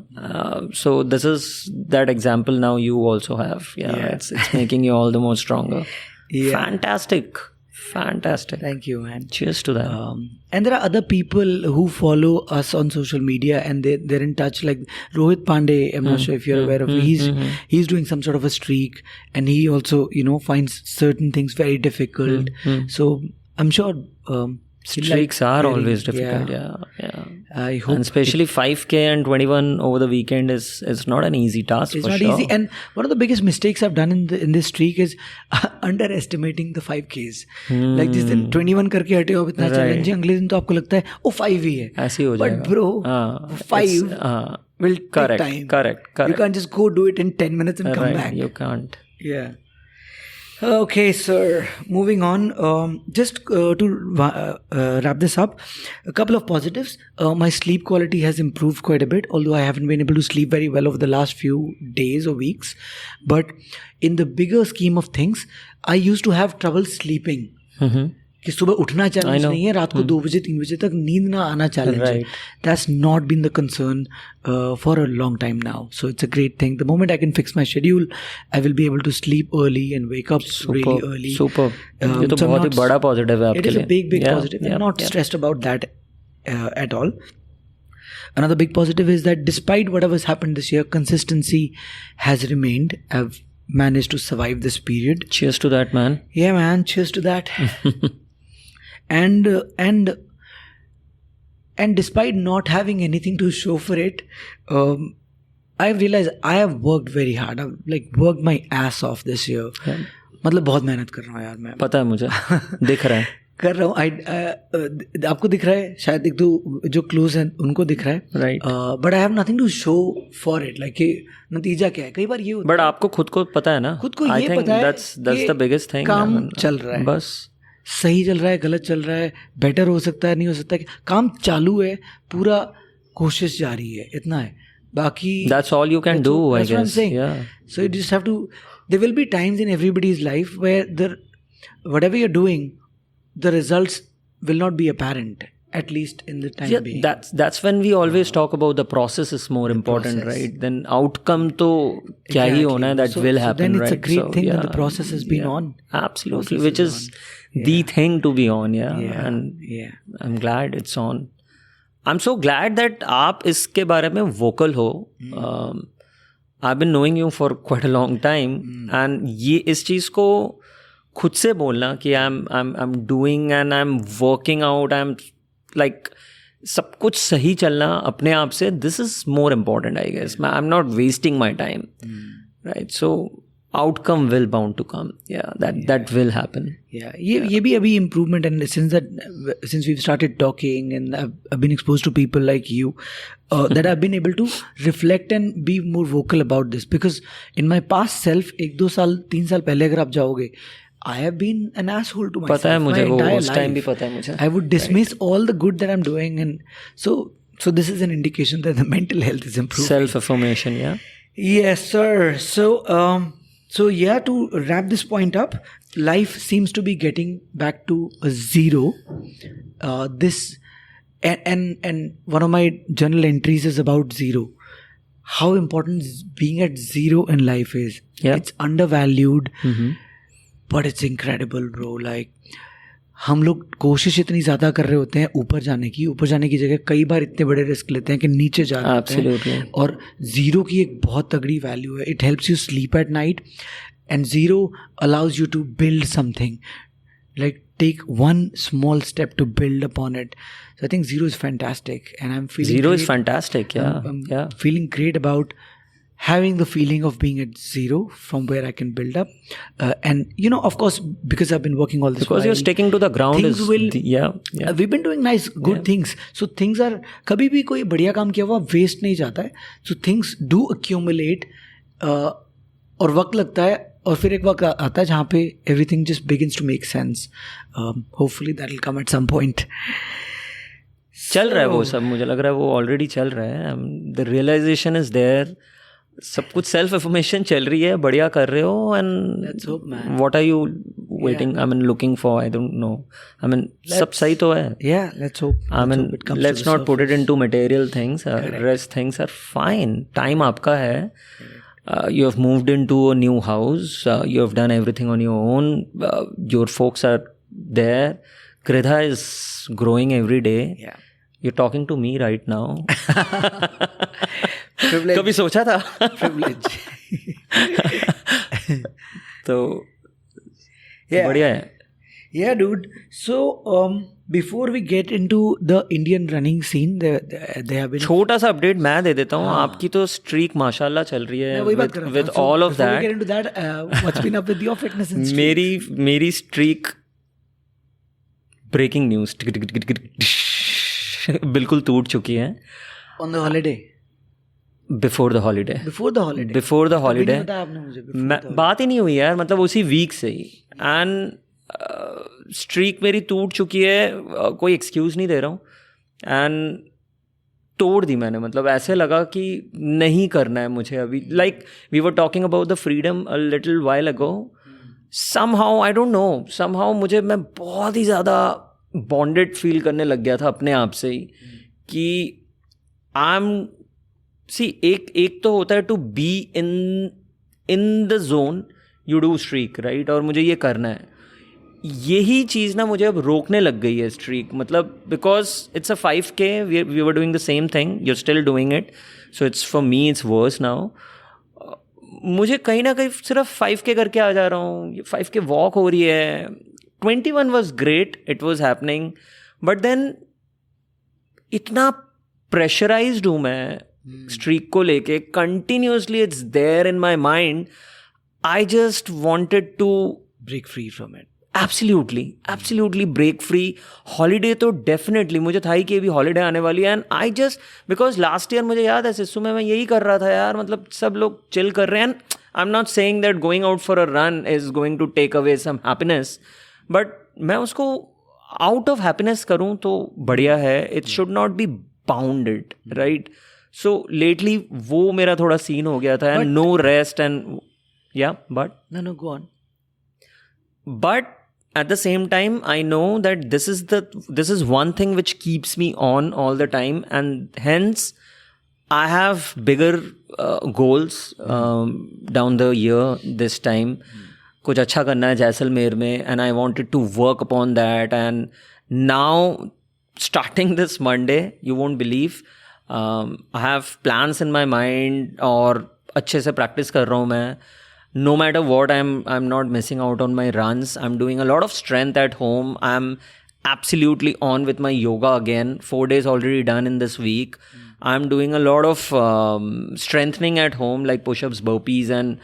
S2: So this is that example now you also have. It's making you all the more stronger. Fantastic.
S1: Thank you, man.
S2: Cheers to that.
S1: And there are other people who follow us on social media and they're in touch, like Rohit Pandey. I'm not sure if you're aware of him. He's doing some sort of a streak, and he also finds certain things very difficult. So I'm sure
S2: streaks are always difficult.
S1: I hope,
S2: and especially 5K and 21 over the weekend is not an easy task.
S1: It's not easy. And one of the biggest mistakes I've done in this streak is underestimating the 5Ks. Like जिस दिन 21 करके हटे हो इतना challenging, अगले दिन तो आपको लगता है वो 5 ही है.
S2: ऐसे ही हो जाएगा.
S1: But bro, 5 will take time.
S2: Correct.
S1: You can't just go do it in 10 minutes and come back.
S2: You can't.
S1: Yeah. Okay, sir. Moving on. Just to wrap this up, a couple of positives. My sleep quality has improved quite a bit, although I haven't been able to sleep very well over the last few days or weeks. But in the bigger scheme of things, I used to have trouble sleeping. कि सुबह उठना challenge नहीं है, रात को 2 बजे 3 बजे तक नींद ना आना चैलेंज है. That's not been the concern for a long time now. So it's a great thing. The moment I can fix my schedule, I will be able to sleep early and wake up really early.
S2: Super. ये तो बहुत ही बड़ा positive है आपके लिए.
S1: It is a big positive. I'm not stressed about that at all. Another big positive is that despite whatever has happened this year, consistency has remained. I've managed to survive this period.
S2: Cheers to that, man.
S1: Yeah, man. Cheers to that. And despite not having anything to show for it, I've realized I have worked very hard. I've worked my ass off this year. मतलब बहुत मेहनत कर रहा हूँ यार मैं.
S2: पता है मुझे. दिख रहा है.
S1: कर रहा हूँ. आपको दिख रहा है शायद, एक दो जो क्लोज हैं उनको दिख रहा है,
S2: right.
S1: But I have nothing to show for it, like नतीजा क्या है. कई बार ये होता
S2: बट आपको खुद को पता है ना,
S1: खुद को
S2: I
S1: ये
S2: think
S1: पता है
S2: that's
S1: कि
S2: the biggest thing.
S1: काम चल रहा है,
S2: बस
S1: सही चल रहा है, गलत चल रहा है, बेटर हो सकता है, नहीं हो सकता, काम चालू है, पूरा कोशिश जारी है, इतना है. बाकी
S2: that's all you can do, I
S1: that's what I'm
S2: guess.
S1: saying.
S2: Yeah.
S1: So you just have to, there will be times in everybody's life where whatever you're doing, the results will not be apparent, at least in the time being.
S2: That's when we always talk about the process is more important,
S1: process.
S2: right? Then outcome to kya hi hona hai, that will happen,
S1: then it's
S2: right?
S1: a great thing that the
S2: yeah,
S1: process has been on.
S2: Absolutely,
S1: Process
S2: which is the thing to be on, and
S1: Yeah.
S2: I'm glad it's on. I'm so glad that आप इसके बारे में vocal हो. I've been knowing you for quite a long time, and ये इस चीज़ को खुद से बोलना कि I'm doing and I'm working out, I'm like सब कुछ सही चलना अपने आप से, this is more important, I guess. I'm not wasting my time, right? So outcome will bound to come. That will happen.
S1: ये भी अभी improvement, and since we've started talking and I've been exposed to people like you, that I've been able to reflect and be more vocal about this, because in my past self 1-2 साल 3 साल पहले अगर आप जाओगे, I have been an asshole to myself.
S2: पता है मुझे, वो
S1: entire
S2: उस टाइम
S1: life.
S2: भी पता है मुझे.
S1: I would dismiss all the good that I'm doing, and so this is an indication that the mental health is improving.
S2: Self-affirmation, yeah.
S1: Yes, sir. So yeah, to wrap this point up, life seems to be getting back to a zero. And one of my journal entries is about zero. How important being at zero in life is.
S2: Yeah.
S1: It's undervalued, but it's incredible, bro. Like, हम लोग कोशिश इतनी ज़्यादा कर रहे होते हैं ऊपर जाने की जगह कई बार इतने बड़े रिस्क लेते हैं कि नीचे जा रहे होते हैं. और ज़ीरो की एक बहुत तगड़ी वैल्यू है. It helps you sleep at night, and zero allows you to build something, like take one small step to build upon it. So I think zero is fantastic, and I'm feeling
S2: Zero
S1: great.
S2: is fantastic, yeah.
S1: I'm feeling great about having the feeling of being at zero from where I can build up, and of course, because I've been working all this
S2: because
S1: while,
S2: you're sticking to the ground,
S1: things will we've been doing nice good things, so things are, कभी भी कोई बढ़िया काम किया हुआ waste नहीं जाता है. So things do accumulate, और वक्त लगता है, और फिर एक वक्त आता है जहाँ पे everything just begins to make sense. Hopefully that will come at some point.
S2: चल रहा है वो सब, मुझे लग रहा है वो ऑलरेडी चल रहा है. द रियलाइजेशन इज देयर, सब कुछ सेल्फ अफर्मेशन चल रही है, बढ़िया कर रहे हो. And what are you waiting, I mean looking for, I don't know. I mean सब सही तो है.
S1: Let's hope.
S2: I mean let's not put it into material things. Rest things are fine. Time आपका है. You have moved into a new house. You have done everything on your own. Your folks are there. Kridha is growing every day.
S1: Yeah.
S2: You're talking to me right now.
S1: Privilege.
S2: कभी सोचा था?
S1: Privilege.
S2: तो बढ़िया है.
S1: Yeah, dude. So before we get into the Indian running scene, they have been.
S2: छोटा सा update मैं दे देता हूँ. आपकी तो स्ट्रीक माशाल्लाह चल रही है. With all of that.
S1: Before we get into that, what's been up with your fitness and streak?
S2: मेरी स्ट्रीक ब्रेकिंग न्यूज बिल्कुल टूट चुकी है.
S1: On the holiday.
S2: Before the holiday.
S1: Before the holiday.
S2: Before the holiday.
S1: बताया आपने मुझे.
S2: बात ही नहीं हुई यार, मतलब उसी वीक से ही. एंड स्ट्रीक मेरी टूट चुकी है. कोई एक्सक्यूज़ नहीं दे रहा हूँ. एंड तोड़ दी मैंने. मतलब ऐसे लगा कि नहीं करना है मुझे अभी. Like we were talking about the freedom a little while ago. Somehow I don't know, somehow मैं बहुत ही ज़्यादा बॉन्डेड फील करने लग गया था अपने आप से ही कि आई एम एक तो होता है to be in the zone, you do streak right, और मुझे ये करना है. यही चीज़ ना मुझे अब रोकने लग गई है स्ट्रीक. मतलब because it's a 5K, we were doing the same thing, you are still doing it, so it's for me it's worse now. मुझे कहीं ना कहीं सिर्फ 5K करके आ जा रहा हूँ. 5K वॉक हो रही है. 21 was great, it was happening, but then इतना प्रेशराइज्ड हूँ मैं स्ट्रीक को लेके. Continuously it's there in my mind. I just wanted to
S1: break free from it.
S2: Absolutely break free holiday तो डेफिनेटली मुझे था ही कि अभी हॉलीडे आने वाली है. And I just because last year मुझे याद है सिस्सू में मैं यही कर रहा था यार, मतलब सब लोग चिल कर रहे हैं. And I am not saying that going out for a run is going to take away some happiness, but मैं उसको आउट ऑफ हैप्पीनेस करूँ तो बढ़िया है. It should not be bounded, right? So lately वो मेरा थोड़ा सीन हो गया था. And no rest and yeah but
S1: no go on.
S2: But at the same time, I know that this is one thing which keeps me on all the time, and hence I have bigger goals down the year this time. कुछ अच्छा करना है जैसलमेर में, and I wanted to work upon that. And now, starting this Monday, you won't believe, I have plans in my mind और अच्छे से practice कर रहा हूँ मैं. No matter what, I'm not missing out on my runs. I'm doing a lot of strength at home. I'm absolutely on with my yoga again. 4 days already done in this week. I'm doing a lot of strengthening at home, like push-ups, burpees, and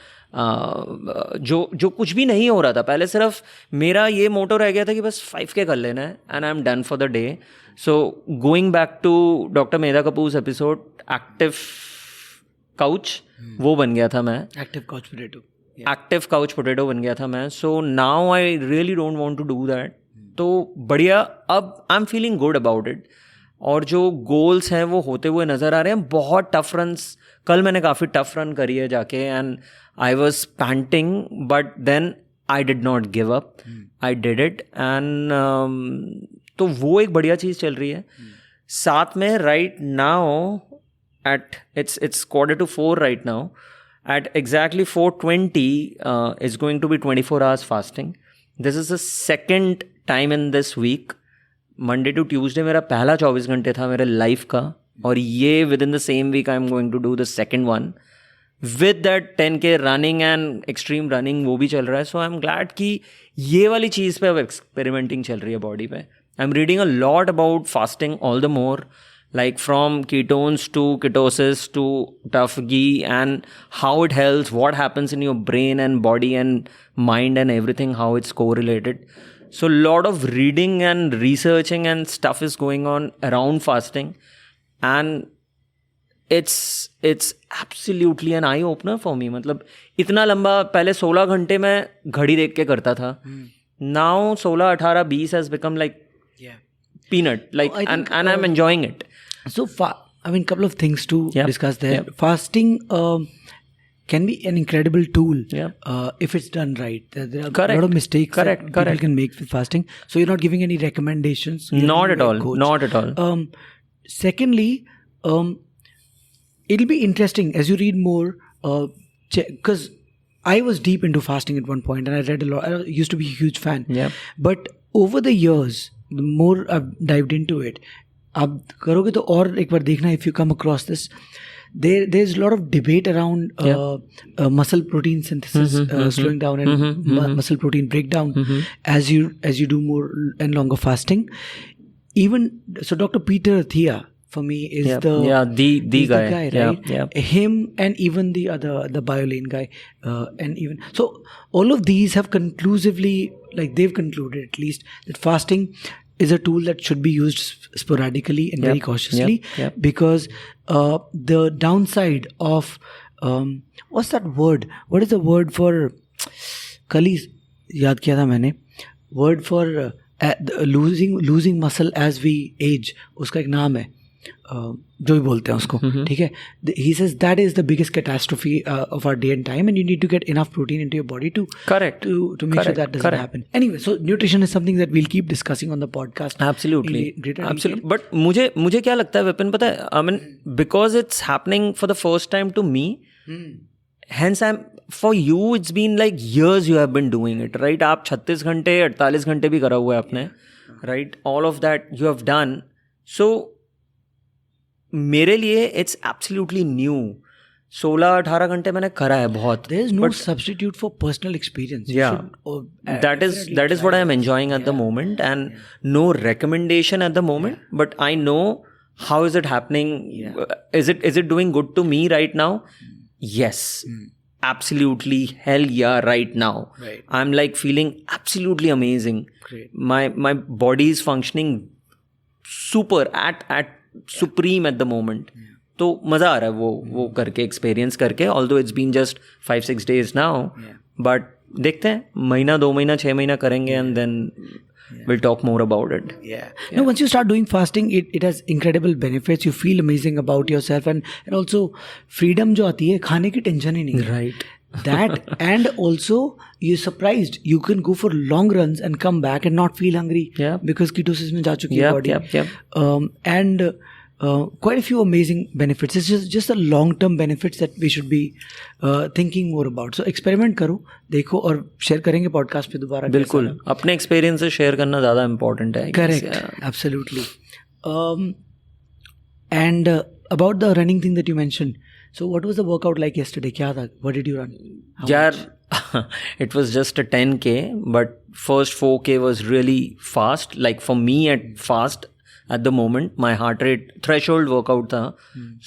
S2: जो कुछ भी नहीं हो रहा था पहले. सिर्फ मेरा ये मोटो रह गया था कि बस 5K कर लेना है, and I'm done for the day. So going back to Dr. Medha Kapoor's episode, active couch, वो बन गया था मैं.
S1: Active couch potato.
S2: Active couch potato बन गया था मैं. So now I really don't want to do that. तो बढ़िया, अब I am feeling good about it. और जो गोल्स हैं वो होते हुए नज़र आ रहे हैं. बहुत टफ रन्स, कल मैंने काफ़ी टफ रन करी है जाके, and I was panting, but then I did not give up. I did it. And तो वो एक बढ़िया चीज़ चल रही है. साथ में right now at its 3:45 right now. At exactly 4:20 is going to be 24 hours fasting. This is the second time in this week. Monday to Tuesday मेरा पहला 24 घंटे था मेरे लाइफ का, और ये within the same week I am going to do the second one. With that 10K running and extreme running वो भी चल रहा है. So I'm glad कि ये वाली चीज़ पे अब एक्सपेरिमेंटिंग चल रही है बॉडी पे. I'm reading a lot about fasting all the more. Like from ketones to ketosis to tough ghee, and how it helps, what happens in your brain and body and mind and everything, how it's correlated. So a lot of reading and researching and stuff is going on around fasting, and it's absolutely an eye opener for me. मतलब इतना लंबा, पहले 16 घंटे मैं घड़ी देख के करता था. Now 16, 18, 20 has become like peanut, like, and I'm enjoying it.
S1: So I mean, couple of things to discuss there. Fasting can be an incredible tool if it's done right. There are a lot of mistakes that people can make with fasting. So you're not giving any recommendations.
S2: Not at all. Not at all.
S1: Secondly, it'll be interesting as you read more, because I was deep into fasting at one point, and I read a lot. I used to be a huge fan. But over the years, the more I've dived into it, आप करोगे तो और एक बार देखना, if you come across this, there's a lot of debate around muscle protein synthesis slowing down and muscle protein breakdown as you do more and longer fasting. Even so, Dr. Peter Attia for me is the guy, right? Him and even the BioLane guy, and even so, all of these have conclusively, like they've concluded at least, that fasting is a tool that should be used sporadically and very cautiously, because the downside of what's that word? What is the word for? कल ही याद किया था मैंने. Word for losing muscle as we age. उसका एक नाम है, जो भी बोलते हैं उसको, ठीक है. He says that is the biggest catastrophe of our day and time, and you need to get enough protein into your body to make sure that doesn't happen. Anyway, so nutrition is something that we'll keep discussing on the podcast.
S2: Absolutely. But मुझे क्या लगता है विपिन, पता है, I mean, because it's happening for the first time to me, hence for you it's been like years you have been doing it, right? आप 36 घंटे 48 घंटे भी करा हुआ है आपने, right? All of that you have done. So मेरे लिए इट्स एब्सोल्युटली न्यू. 16-18 घंटे मैंने करा है बहुत.
S1: There is no substitute for personal experience.
S2: That is what I am enjoying at the moment, and no recommendation at the moment, but I know how is it happening. Is it doing good to me right now? Yes. absolutely hell yeah right now.
S1: Right.
S2: I'm like feeling absolutely amazing.
S1: Great.
S2: My body is functioning super at supreme at the moment. तो मज़ा आ रहा है वो करके, experience करके. Although it's been just 5-6 days now, but देखते हैं, महीना 2 महीना 6 महीना करेंगे एंड देन we'll talk more about it.
S1: Yeah. No, once you start doing fasting, it has incredible benefits. You feel amazing about yourself, and also freedom जो आती है, खाने की टेंशन ही नहीं.
S2: Right.
S1: That, and also you're surprised. You can go for long runs and come back and not feel hungry.
S2: Yeah.
S1: Because ketosis में जा चुकी है body.
S2: Yep.
S1: And quite a few amazing benefits. It's just the long-term benefits that we should be thinking more about. So experiment करो, देखो, और share करेंगे podcast पे दोबारा.
S2: बिल्कुल, अपने एक्सपीरियंस से शेयर करना ज़्यादा इम्पोर्टेंट है.
S1: Correct. Absolutely. And about the running thing that you mentioned. So what was the workout like yesterday? क्या था? What did you run?
S2: यार, it was just a 10K, but first 4K was really fast. Like for me at the moment, my heart rate threshold workout tha.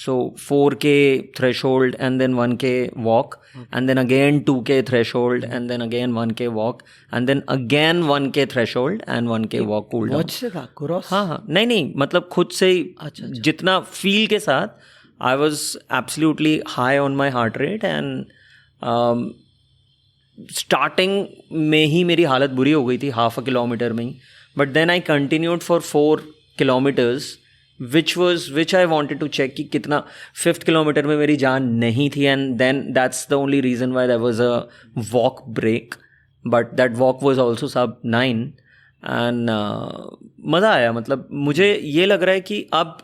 S2: So 4K threshold and then 1K walk, and then again 2K threshold and then again 1K walk, and then again 1K threshold and 1K walk cool down.
S1: Watch से था cross?
S2: हाँ, नहीं, मतलब खुद से ही जितना feel के साथ. I was absolutely high on my heart rate, and starting में ही मेरी हालत बुरी हो गई थी, half a kilometer में ही. But then I continued for 4 kilometers, which I wanted to check कि कितना 5th kilometer में मेरी जान नहीं थी, and then that's the only reason why there was a walk break. But that walk was also sub 9, and मज़ा आया. मतलब मुझे ये लग रहा है कि अब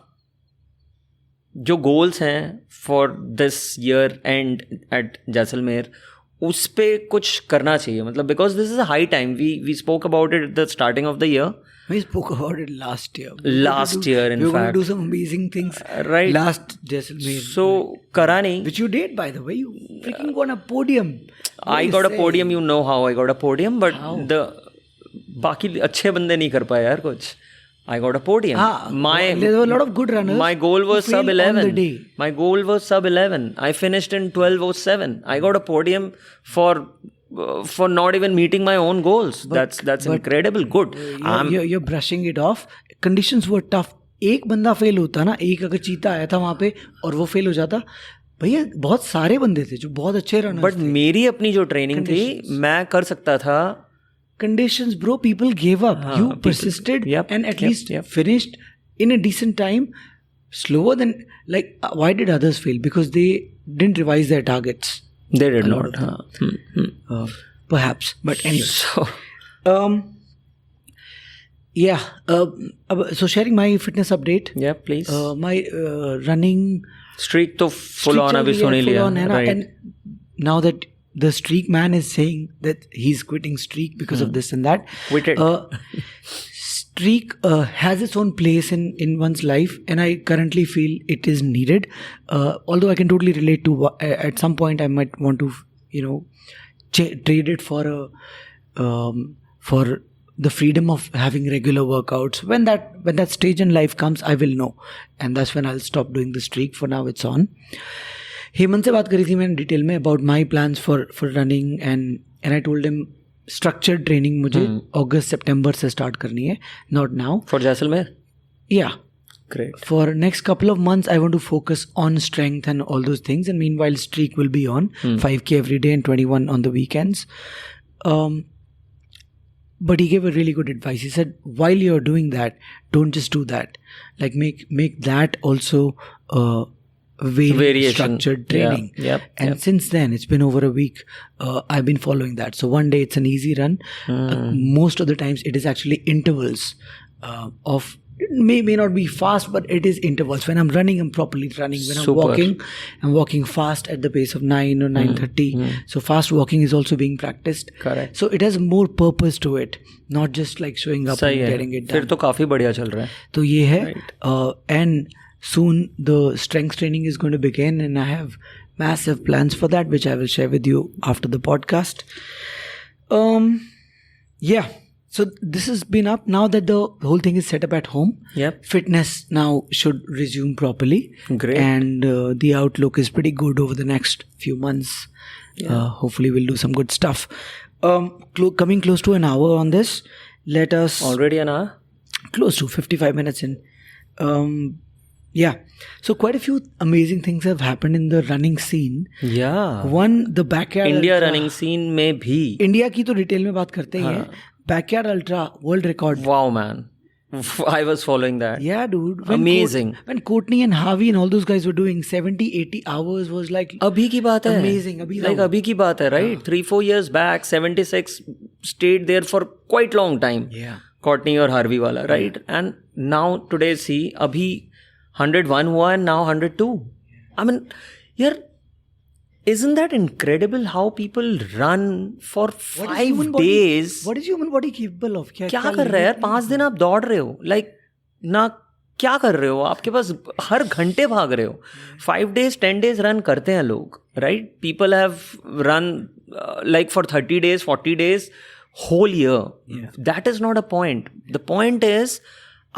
S2: जो गोल्स हैं for this year and at Jaisalmer, उस पे कुछ करना चाहिए. मतलब because this is a high time. We spoke about it at the starting of the year.
S1: We spoke about it last year.
S2: Last year, in fact.
S1: We were going to do some amazing things.
S2: Right.
S1: Last Jaisalmer.
S2: So, करा नहीं.
S1: Which you did, by the way. You freaking got a podium.
S2: I got a podium. You know how I got a podium, but
S1: how?
S2: बाकी अच्छे बंदे नहीं कर पाए यार कुछ. I got a podium.
S1: There were a lot of good runners.
S2: My goal was sub 11.
S1: On the day.
S2: My goal was sub 11. I finished in 12:07. I got a podium for not even meeting my own goals. That's incredible. Good.
S1: You're brushing it off. Conditions were tough. एक बंदा fail होता ना, एक अगर चीता आया था वहाँ पे और वो फेल हो जाता, भैया बहुत सारे बंदे थे जो बहुत अच्छे रनर्स थे.
S2: बट मेरी अपनी जो ट्रेनिंग थी, मैं कर सकता था.
S1: Conditions, bro, people gave up. You persisted and at least finished in a decent time, slower than, like, why did others fail? Because they didn't revise their targets.
S2: They did not.
S1: Perhaps, but anyway.
S2: So,
S1: so sharing my fitness update.
S2: Yeah, please.
S1: My running
S2: streak to full on अभी सुन ही लिया. Right.
S1: And now that the streak man is saying that he's quitting streak because of this and that.
S2: Quitted.
S1: Streak has its own place in one's life, and I currently feel it is needed. Although I can totally relate to at some point I might want to, trade it for the freedom of having regular workouts. When that stage in life comes, I will know, and that's when I'll stop doing the streak. For now, it's on. Hemant से बात करी थी मैंने detail में about my plans for running and I told him structured training मुझे अगस्त सितंबर से start करनी है, नॉट नाउ.
S2: फॉर जैसलमेर?
S1: या
S2: great.
S1: For next couple of months I want to focus on strength and all those things, and meanwhile streak will be on 5K every day and 21 on the weekends. But he gave a really good advice. He said, while you're doing that, don't just do that. Like make that also very structured training. Since then, it's been over a week. I've been following that. So one day it's an easy run. Most of the times it is actually intervals of, it may not be fast, but it is intervals. When I'm running, I'm properly running. When I'm walking fast at the pace of 9 or 9:30. So fast walking is also being practiced.
S2: Correct.
S1: So it has more purpose to it, not just like showing up and getting it done.
S2: फिर तो काफी बढ़िया चल रहा है.
S1: तो ये है, and soon the strength training is going to begin, and I have massive plans for that, which I will share with you after the podcast. So this has been up now that the whole thing is set up at home.
S2: Yep.
S1: Fitness now should resume properly.
S2: Great.
S1: And the outlook is pretty good over the next few months. Hopefully we'll do some good stuff. Coming close to an hour on this. Let us
S2: Already an hour?
S1: close to 55 minutes in. Yeah. So quite a few amazing things have happened in the running scene.
S2: Yeah.
S1: One, the backyard
S2: India
S1: ultra.
S2: running scene में भी.
S1: India की तो detail में बात करते ही हैं. Backyard ultra world record.
S2: Wow, man. I was following that.
S1: Yeah, dude.
S2: Amazing.
S1: When Courtney and Harvey and all those guys were doing 70-80 hours was like
S2: अभी की बात है.
S1: amazing.
S2: अभी की बात है, right? 3-4 years back, 76 stayed there for quite long time.
S1: Yeah.
S2: Courtney और Harvey वाला, right? And now today see, अभी 101 हुआ and now 102. I mean, यार, isn't that incredible how people run for 5 days?
S1: What is human body capable of?
S2: क्या कर रहे हैं यार? 5 दिन आप दौड़ रहे हो, like ना क्या कर रहे हो? आपके पास हर घंटे भाग रहे हो. 5 days 10 days रन करते हैं लोग, right? People have run like for 30 days 40 days whole year. That is not a point. The point is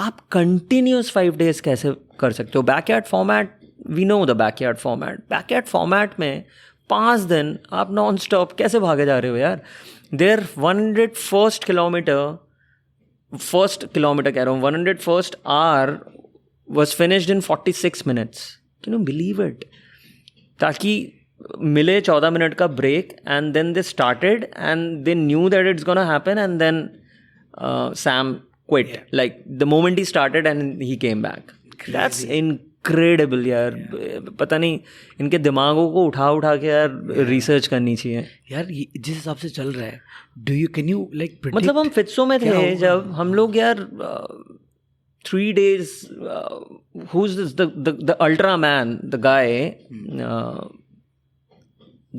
S2: आप continuous 5 days कैसे कर सकते हो? Backyard format, we know the backyard format. Backyard format में 5 दिन आप नॉन स्टॉप कैसे भागे जा रहे हो यार? Their 101st kilometer कह रहा हूँ, 101st hour was finished in 46 minutes. Can you believe it? ताकि मिले 14 मिनट का break and then they started and they knew that it's gonna happen and then Sam quit. Yeah. Like the moment he started and he came back. Crazy. That's incredible यार. पता नहीं इनके दिमागों को उठा के यार रिसर्च करनी चाहिए
S1: यार. जिस हिसाब से चल रहा है, can you like predict?
S2: मतलब हम फिट्सो में थे जब हम लोग यार 3 days who's this the ultra man, the guy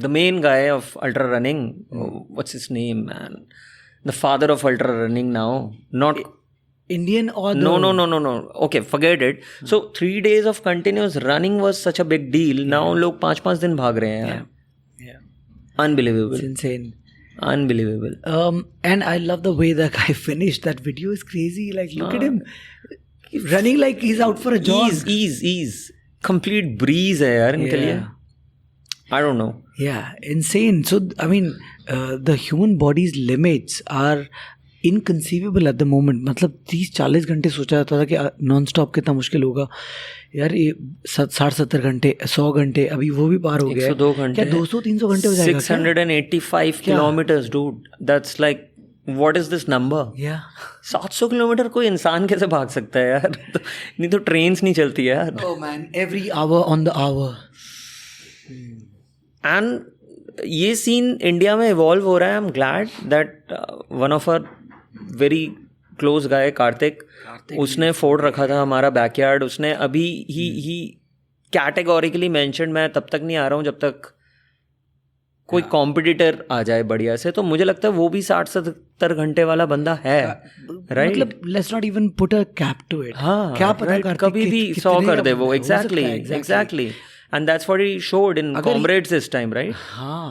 S2: the main guy of ultra running, what's his name, man? The father of ultra running now, not
S1: Indian or
S2: no. Okay, forget it. So 3 days of continuous running was such a big deal. Now लोग 5-5 दिन भाग रहे हैं.
S1: Yeah.
S2: Unbelievable.
S1: It's insane.
S2: Unbelievable.
S1: And I love the way the guy finished that video. Is crazy. Like look at him running like he's out for a jog.
S2: Ease. Complete breeze है यार इनके लिए. I don't know.
S1: Yeah, insane. So I mean, the human body's limits are inconceivable at the moment. मतलब 30-40 घंटे सोचा जाता था कि नॉन स्टॉप कितना मुश्किल होगा यार. ये 60-70 घंटे 100 घंटे अभी वो भी पार हो गया.
S2: 102 घंटे
S1: क्या 200-300 घंटे हो जाएगा?
S2: 685 kilometres dude. That's like what is this number?
S1: Yeah.
S2: 700 kilometre कोई इंसान कैसे भाग सकता है यार? नहीं तो ट्रेन्स नहीं चलती यार.
S1: Oh man, every hour on the hour.
S2: And ये सीन इंडिया में इवॉल्व हो रहा है. I am glad that one of our very close guy Kartik, उसने फोड़ रखा था हमारा बैकयार्ड. उसने अभी ही कैटेगोरिकली मेंशन, मैं तब तक नहीं आ रहा हूँ जब तक कोई कॉम्पिटिटर आ जाए बढ़िया से. तो मुझे लगता है वो भी 60-70 घंटे वाला बंदा है, राइट?
S1: मतलब let's not even put a cap to it.
S2: हाँ,
S1: क्या पता कार्तिक
S2: कभी भी 100 कर दे वो. Exactly. And that's what he showed in Comrades this time, right?
S1: हाँ,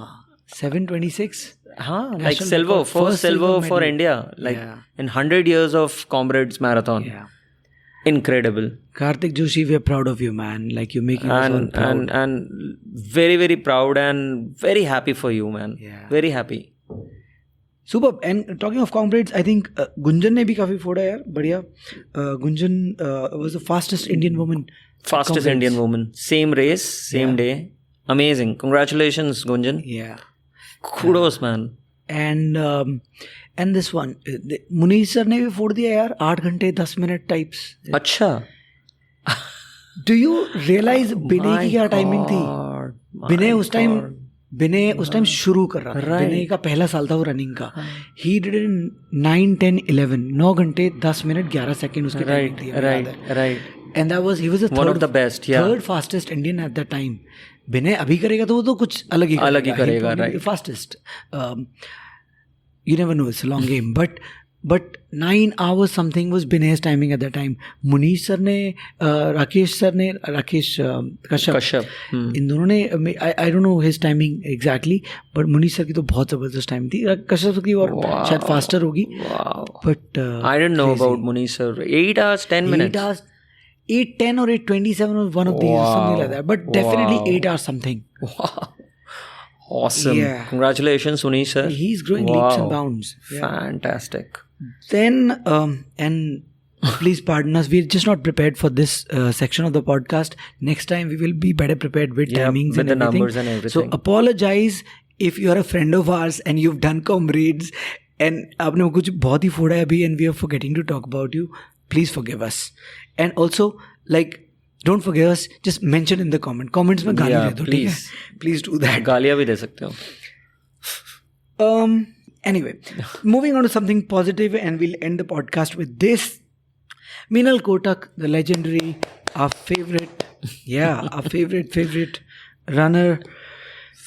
S1: 726.
S2: हाँ, like silver, first silver for India, like in 100 years of Comrades marathon.
S1: Yeah.
S2: Incredible.
S1: Karthik Joshi, we are proud of you, man. Like you're making us all proud.
S2: And very, very proud and very happy for you, man.
S1: Yeah.
S2: Very happy.
S1: Superb. And talking of Comrades, I think Gunjan ने भी काफी फोड़ा यार. बढ़िया. Gunjan was the fastest Indian woman.
S2: Fastest Indian woman. Same race, same day. Amazing. Congratulations, Gunjan.
S1: Yeah.
S2: Kudos, man.
S1: And this one, Munish sir ने भी फोड़ दिया यार. 8 घंटे 10 मिनट टाइप्स.
S2: अच्छा.
S1: Do you realize बिने की क्या टाइमिंग थी? बिने उस टाइम शुरू कर रहा था. बिने का पहला साल था वो रनिंग का. He did it in 9, 10, 11. 9 घंटे 10 मिनट 11 सेकेंड उसकी टाइमिंग थी. Right. And he was the
S2: one of the best, yeah.
S1: Third fastest Indian at that time. बिने अभी करेगा तो वो तो कुछ अलग ही करेगा. Right. Fastest. You never know. It's a long game. But 9 hours something was Binay's timing at that time. Munish sir ने राकेश कश्यप इन दोनों ने, I don't know his timing exactly, but Munish sir की तो बहुत जबरदस्त टाइम थी. कश्यप की और शायद फास्टर होगी. But
S2: I didn't know about Munish sir. 8 hours 10 minutes.
S1: 8 hours. 8:10 or 8:27 or one of these, something like that. But definitely 8 hours something.
S2: Awesome.
S1: Yeah.
S2: Congratulations, Sunish sir.
S1: He's growing leaps and bounds. Yeah.
S2: Fantastic.
S1: Then, and please pardon us, we're just not prepared for this section of the podcast. Next time we will be better prepared with timings
S2: with
S1: and
S2: the
S1: everything.
S2: numbers and everything.
S1: So apologize if you're a friend of ours and you've done comrades and आपने कुछ बहुत ही फोड़ा है अभी and we are forgetting to talk about you. Please forgive us. And also, like, don't forgive us. Just mention in the comments में गाली दे दो, ठीक है? Please do that.
S2: गालियाँ भी दे सकते हो.
S1: Anyway, moving on to something positive, and we'll end the podcast with this. Meenal Kotak, the legendary, our favorite runner,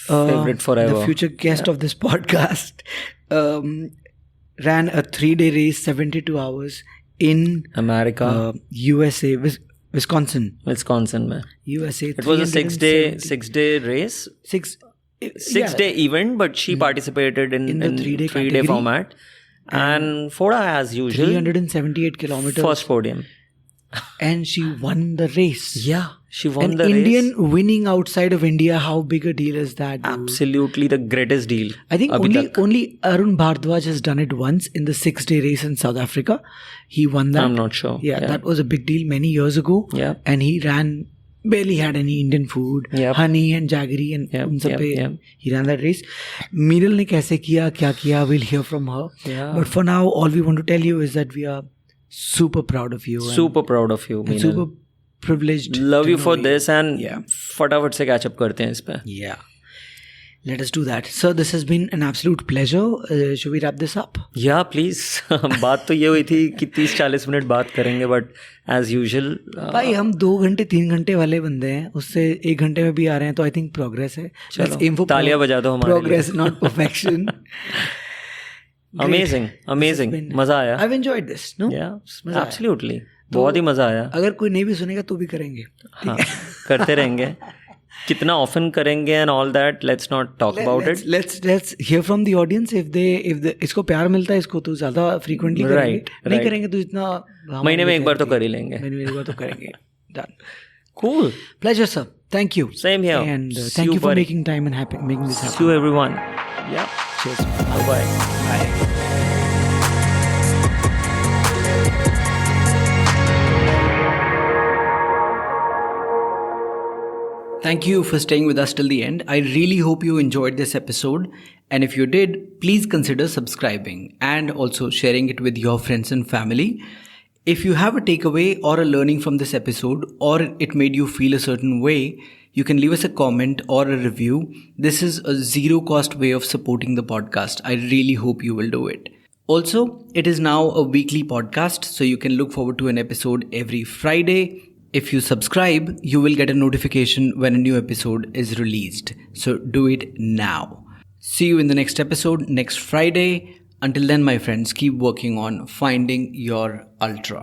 S2: Favorite forever.
S1: the future guest of this podcast, ran a 3-day race, 72 hours in
S2: America,
S1: USA, Wisconsin,
S2: में.
S1: USA.
S2: It was a 6-day race. 6-day event, but she participated in
S1: the 3-day category.
S2: format. And Foda, as usual,
S1: 378 kilometers.
S2: first podium.
S1: And she won the race.
S2: Yeah, she won
S1: An
S2: the
S1: Indian
S2: race.
S1: winning outside of India, how big a deal is that? Dude?
S2: Absolutely the greatest deal.
S1: I think
S2: abhi
S1: only Arun Bhardwaj has done it once in the 6-day race in South Africa. He won that.
S2: I'm not sure.
S1: Yeah, that was a big deal many years ago.
S2: Yeah.
S1: And he barely had any Indian food.
S2: Yep.
S1: Honey and jaggery and un sab pe
S2: yep.
S1: he ran that race. Meenal ne kaise kiya, kya kiya, we'll hear from her.
S2: Yeah.
S1: But for now, all we want to tell you is that we are super proud of you.
S2: Super proud of you,
S1: and
S2: Meenal.
S1: super privileged.
S2: Love
S1: to
S2: you
S1: know
S2: for this and
S1: Yeah.
S2: फटाफट से catch up करते हैं इस पे.
S1: Yeah. Let us do that. Sir, this has been an absolute pleasure. Should we wrap this up?
S2: Yeah, please. बात तो ये हुई थी कि 30-40 मिनट बात करेंगे, but as usual.
S1: भाई हम 2 घंटे 3 घंटे वाले बंदे हैं, उससे 1 घंटे में भी आ रहे हैं, तो आई थिंक प्रोग्रेस है.
S2: चलो, तालियां बजा दो हमारे लिए.
S1: Progress, not perfection.
S2: Amazing. मजा आया.
S1: I've enjoyed this. No?
S2: Yeah, absolutely. बहुत ही मजा आया.
S1: अगर कोई नहीं भी सुनेगा तो भी करेंगे.
S2: हाँ, करते रहेंगे. कितना ऑफन करेंगे and all that, let's not talk about it.
S1: Let's hear from the audience if इसको प्यार मिलता है, इसको तो ज़्यादा frequently करेंगे. नहीं करेंगे तो इतना
S2: महीने में एक बार तो कर ही लेंगे.
S1: महीने में एक बार तो करेंगे. Done.
S2: Cool.
S1: Pleasure, sir. Thank you.
S2: Same here.
S1: And thank you for making time and making this happen.
S2: See you everyone. Yeah.
S1: Cheers.
S2: Bye-bye.
S1: Bye. Thank you for staying with us till the end. I really hope you enjoyed this episode. And if you did, please consider subscribing and also sharing it with your friends and family. If you have a takeaway or a learning from this episode, or it made you feel a certain way, you can leave us a comment or a review. This is a zero-cost way of supporting the podcast. I really hope you will do it. Also, it is now a weekly podcast, so you can look forward to an episode every Friday. If you subscribe, you will get a notification when a new episode is released. So do it now. See you in the next episode next Friday. Until then, my friends, keep working on finding your ultra.